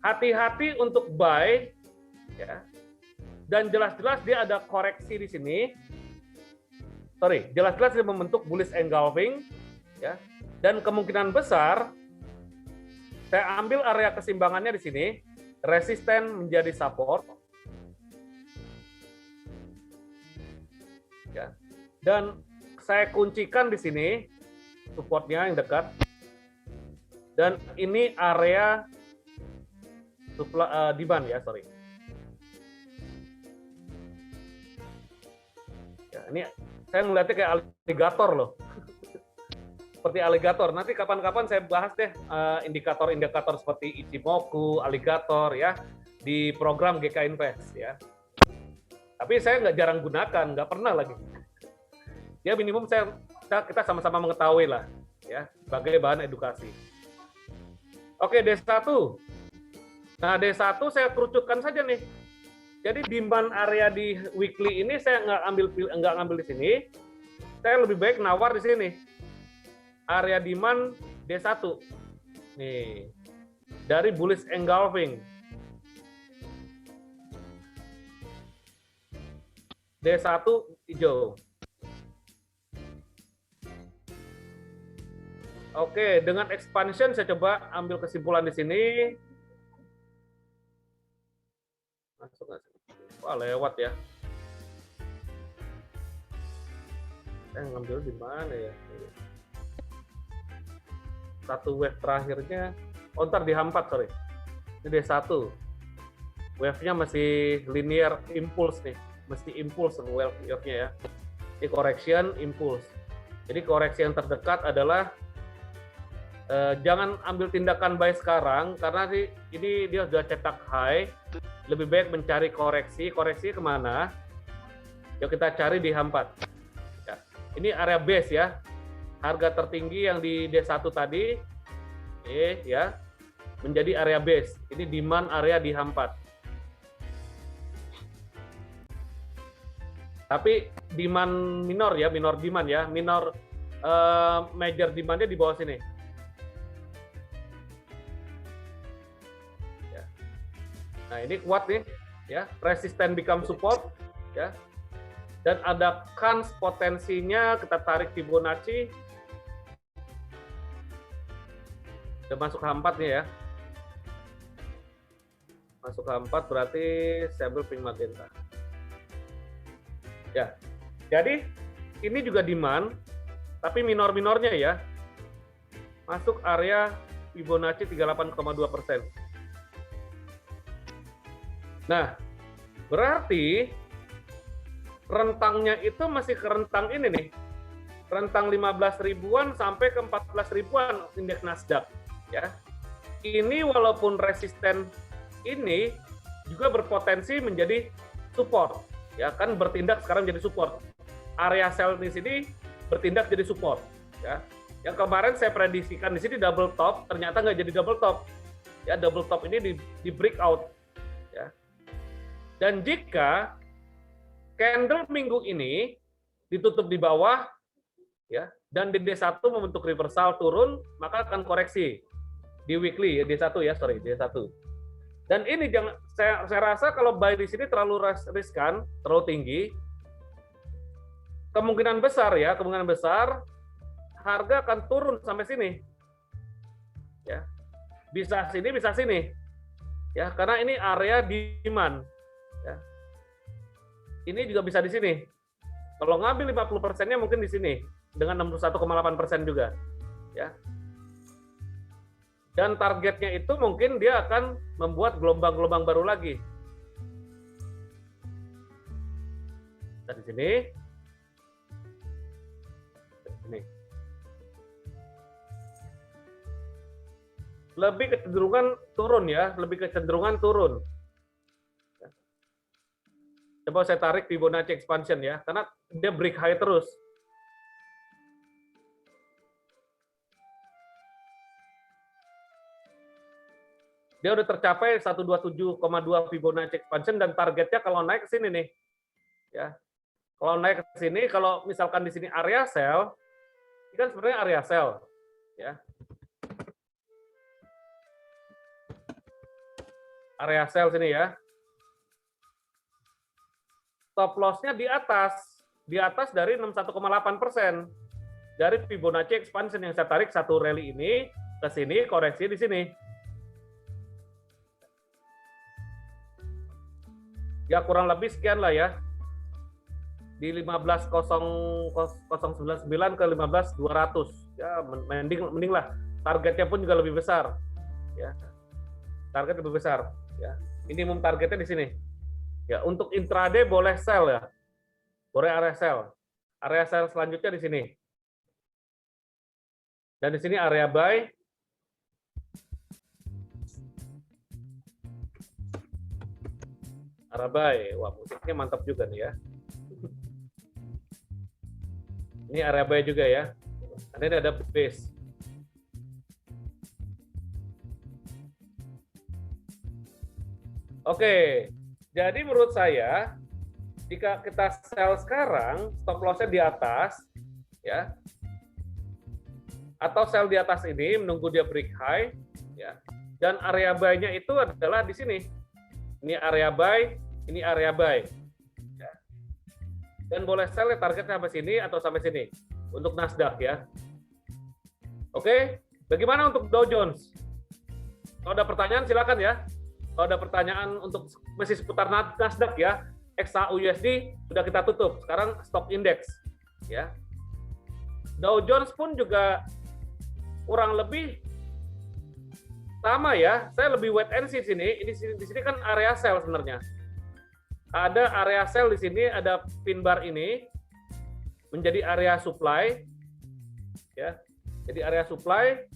A: Hati-hati untuk buy, ya. Dan jelas-jelas dia ada koreksi di sini. Jelas-jelas dia membentuk bullish engulfing, ya. Dan kemungkinan besar saya ambil area keseimbangannya di sini, resisten menjadi support, ya. Dan saya kuncikan di sini supportnya yang dekat, dan ini area demand ya, ya, ini saya ngeliatnya kayak aligator loh. Seperti aligator. Nanti kapan-kapan saya bahas deh indikator-indikator seperti Ichimoku, aligator ya di program GK Invest ya. Tapi saya nggak jarang gunakan, nggak pernah lagi. Ya minimum kita sama-sama mengetahui lah ya sebagai bahan edukasi. Oke, D1. Nah, D1 saya kerucutkan saja nih. Jadi demand area di weekly ini saya nggak ngambil di sini. Saya lebih baik nawar di sini. Area demand D1. Nih. Dari bullish engulfing. D1 hijau. Oke, dengan expansion saya coba ambil kesimpulan di sini. Masuk nggak sih? Wah, lewat ya. Saya ngambil di mana ya? Satu wave terakhirnya, ntar di H4, sorry. Ini D1. Wave-nya masih linear impulse nih. Mesti impulse wave-nya ya. Ini correction, impulse. Jadi koreksi yang terdekat adalah jangan ambil tindakan buy sekarang karena ini dia sudah cetak high. Lebih baik mencari koreksi. Koreksi kemana? Yuk kita cari di H4. Ya. Ini area base ya. Harga tertinggi yang di D1 tadi, ya, menjadi area base. Ini demand area di H4. Tapi demand minor ya, minor demand ya, minor major demandnya di bawah sini. Nah, ini kuat nih, ya. Resisten become support, ya. Dan ada kans potensinya, kita tarik Fibonacci. Udah masuk H4 nih ya. Masuk H4 berarti saya ambil pink magenta. Ya. Jadi ini juga demand, tapi minor-minornya ya. Masuk area Fibonacci 38,2%. Nah, berarti rentangnya itu masih ke rentang ini nih. Rentang 15 ribuan sampai ke 14 ribuan indeks Nasdaq, ya. Ini walaupun resisten ini juga berpotensi menjadi support, ya kan, bertindak sekarang jadi support. Area sell di sini bertindak jadi support, ya. Yang kemarin saya prediksikan di sini double top, ternyata nggak jadi double top. Ya, double top ini di breakout, ya. Dan jika candle minggu ini ditutup di bawah, ya, dan di D1 membentuk reversal turun, maka akan koreksi di weekly ya, D1 ya, sorry, D1. Dan ini jangan, saya rasa kalau buy di sini terlalu riskan, terlalu tinggi. Kemungkinan besar harga akan turun sampai sini. Ya. Bisa sini, bisa sini. Ya, karena ini area demand. Ya. Ini juga bisa di sini. Kalau ngambil 50%-nya mungkin di sini dengan 61,8% juga, ya. Dan targetnya itu mungkin dia akan membuat gelombang-gelombang baru lagi. Nah, di sini. Ini. Lebih kecenderungan turun ya, lebih kecenderungan turun. Coba saya tarik Fibonacci expansion ya, karena dia break high terus. Dia udah tercapai 127,2 Fibonacci expansion dan targetnya kalau naik ke sini nih. Ya. Kalau naik ke sini, kalau misalkan di sini area sell, ini kan sebenarnya area sell, ya. Area sell sini ya. Stop loss-nya di atas dari 61,8% dari Fibonacci expansion yang saya tarik satu rally ini ke sini, koreksi di sini. Ya kurang lebih sekian lah ya. Di 15.099 ke 15.200. Ya mending lah. Targetnya pun juga lebih besar. Ya. Target lebih besar, ya. Minimum targetnya di sini. Ya, untuk intraday boleh sell ya. Boleh area sell. Area sell selanjutnya di sini. Dan di sini area buy. Area buy. Wah, musiknya mantap juga nih ya. Ini area buy juga ya. Ini ada base. Oke. Jadi menurut saya, jika kita sell sekarang, stop loss-nya di atas, ya, atau sell di atas ini, menunggu dia break high, ya, dan area buy-nya itu adalah di sini. Ini area buy, ini area buy. Ya. Dan boleh sell targetnya sampai sini atau sampai sini, untuk Nasdaq ya. Oke, bagaimana untuk Dow Jones? Kalau ada pertanyaan silakan ya. Kalau ada pertanyaan untuk masih seputar Nasdaq ya, XAUUSD sudah kita tutup. Sekarang stock index ya. Dow Jones pun juga kurang lebih sama ya. Saya lebih wait and see di sini. Di sini kan area sell sebenarnya. Ada area sell di sini, ada pin bar ini menjadi area supply ya. Jadi area supply,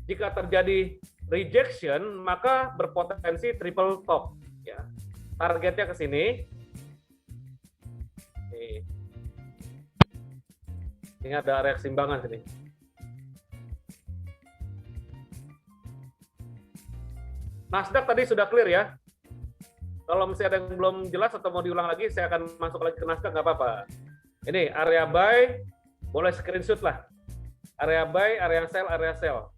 A: jika terjadi rejection maka berpotensi triple top ya. Targetnya ke sini. Nih. Ini ada area keseimbangan sini. Nasdaq tadi sudah clear ya. Kalau misalnya ada yang belum jelas atau mau diulang lagi, saya akan masuk lagi ke Nasdaq, nggak apa-apa. Ini area buy, boleh screenshot lah. Area buy, area sell, area sell.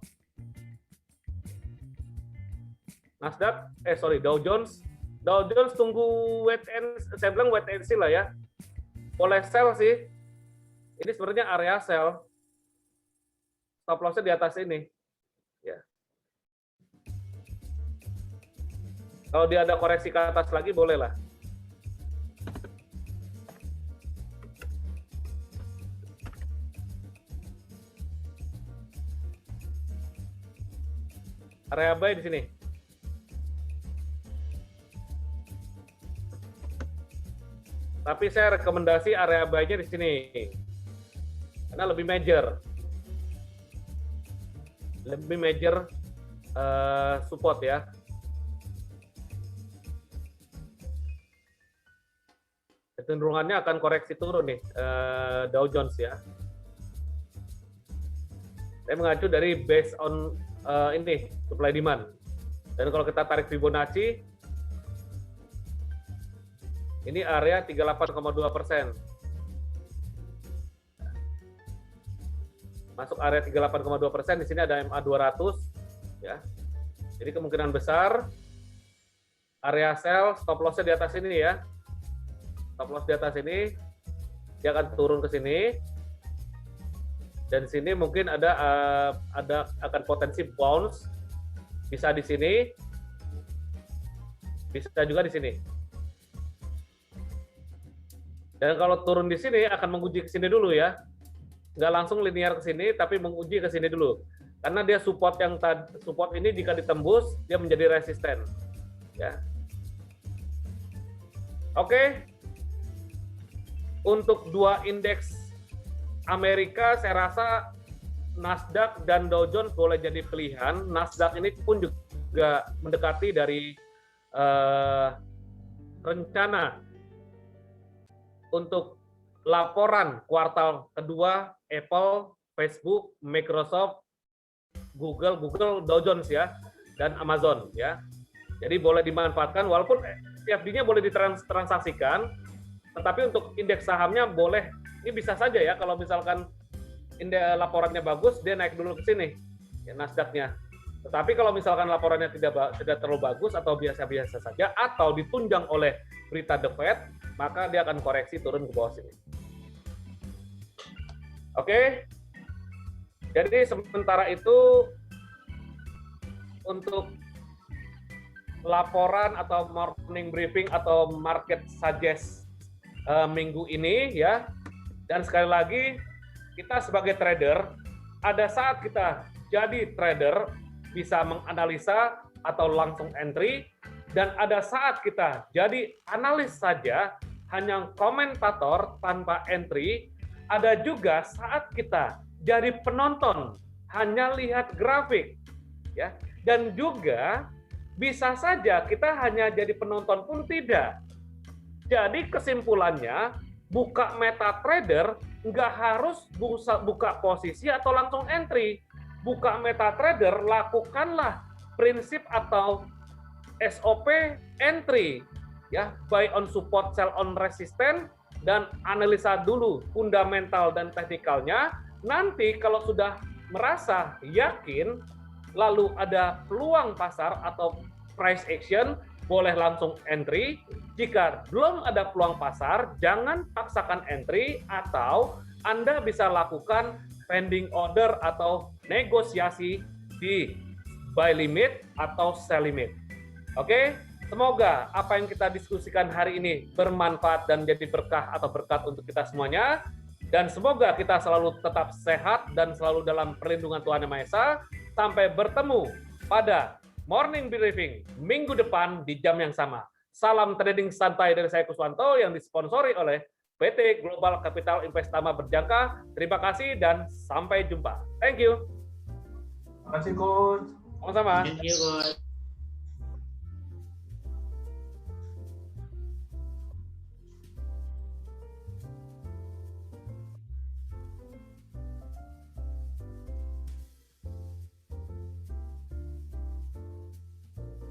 A: Dow Jones. Dow Jones tunggu wait and, saya bilang wait and see lah ya. Boleh sell sih. Ini sebenarnya area sell. Stop loss-nya di atas ini. Ya. Kalau dia ada koreksi ke atas lagi, boleh lah. Area buy di sini. Tapi saya rekomendasi area buy-nya di sini. Karena lebih major. Lebih major support ya. Kecenderungannya akan koreksi turun nih Dow Jones ya. Saya mengacu dari based on ini supply demand. Dan kalau kita tarik Fibonacci, ini area 38,2%. Masuk area 38,2%, di sini ada MA 200 ya. Jadi kemungkinan besar area sell, stop loss-nya di atas ini ya. Stop loss di atas ini, dia akan turun ke sini. Dan sini mungkin ada akan potensi bounce, bisa di sini, bisa juga di sini. Dan kalau turun di sini akan menguji ke sini dulu ya, nggak langsung linear ke sini, tapi menguji ke sini dulu. Karena dia support ini jika ditembus dia menjadi resisten. Ya. Oke. Untuk dua indeks Amerika, saya rasa Nasdaq dan Dow Jones boleh jadi pilihan. Nasdaq ini pun juga mendekati dari rencana untuk laporan kuartal kedua Apple, Facebook, Microsoft, Google, Dow Jones ya, dan Amazon ya. Jadi boleh dimanfaatkan walaupun CFD-nya boleh ditransaksikan, tetapi untuk indeks sahamnya boleh. Ini bisa saja ya kalau misalkan indeks laporannya bagus, dia naik dulu ke sini ya Nasdaq-nya. Tetapi kalau misalkan laporannya tidak terlalu bagus atau biasa-biasa saja atau ditunjang oleh berita The Fed, maka dia akan koreksi turun ke bawah sini. Oke. Jadi sementara itu untuk laporan atau morning briefing atau market suggest minggu ini ya. Dan sekali lagi kita sebagai trader, ada saat kita jadi trader bisa menganalisa atau langsung entry, dan ada saat kita jadi analis saja, hanya komentator tanpa entry. Ada juga saat kita jadi penonton, hanya lihat grafik, ya. Dan juga bisa saja kita hanya jadi penonton pun tidak. Jadi kesimpulannya, buka MetaTrader nggak harus buka posisi atau langsung entry. Buka MetaTrader, lakukanlah prinsip atau SOP entry, ya, buy on support, sell on resistance, dan analisa dulu fundamental dan teknikalnya. Nanti kalau sudah merasa yakin, lalu ada peluang pasar atau price action, boleh langsung entry. Jika belum ada peluang pasar, jangan paksakan entry, atau Anda bisa lakukan pending order atau negosiasi di buy limit atau sell limit. Oke, semoga apa yang kita diskusikan hari ini bermanfaat dan jadi berkah atau berkat untuk kita semuanya. Dan semoga kita selalu tetap sehat dan selalu dalam perlindungan Tuhan Yang Maha Esa. Sampai bertemu pada morning briefing minggu depan di jam yang sama. Salam trading santai dari saya Kuswanto yang disponsori oleh PT Global Capital Investama Berjangka. Terima kasih dan sampai jumpa. Thank you.
B: Terima kasih, Coach.
A: Sama-sama.
C: Thank you, Coach.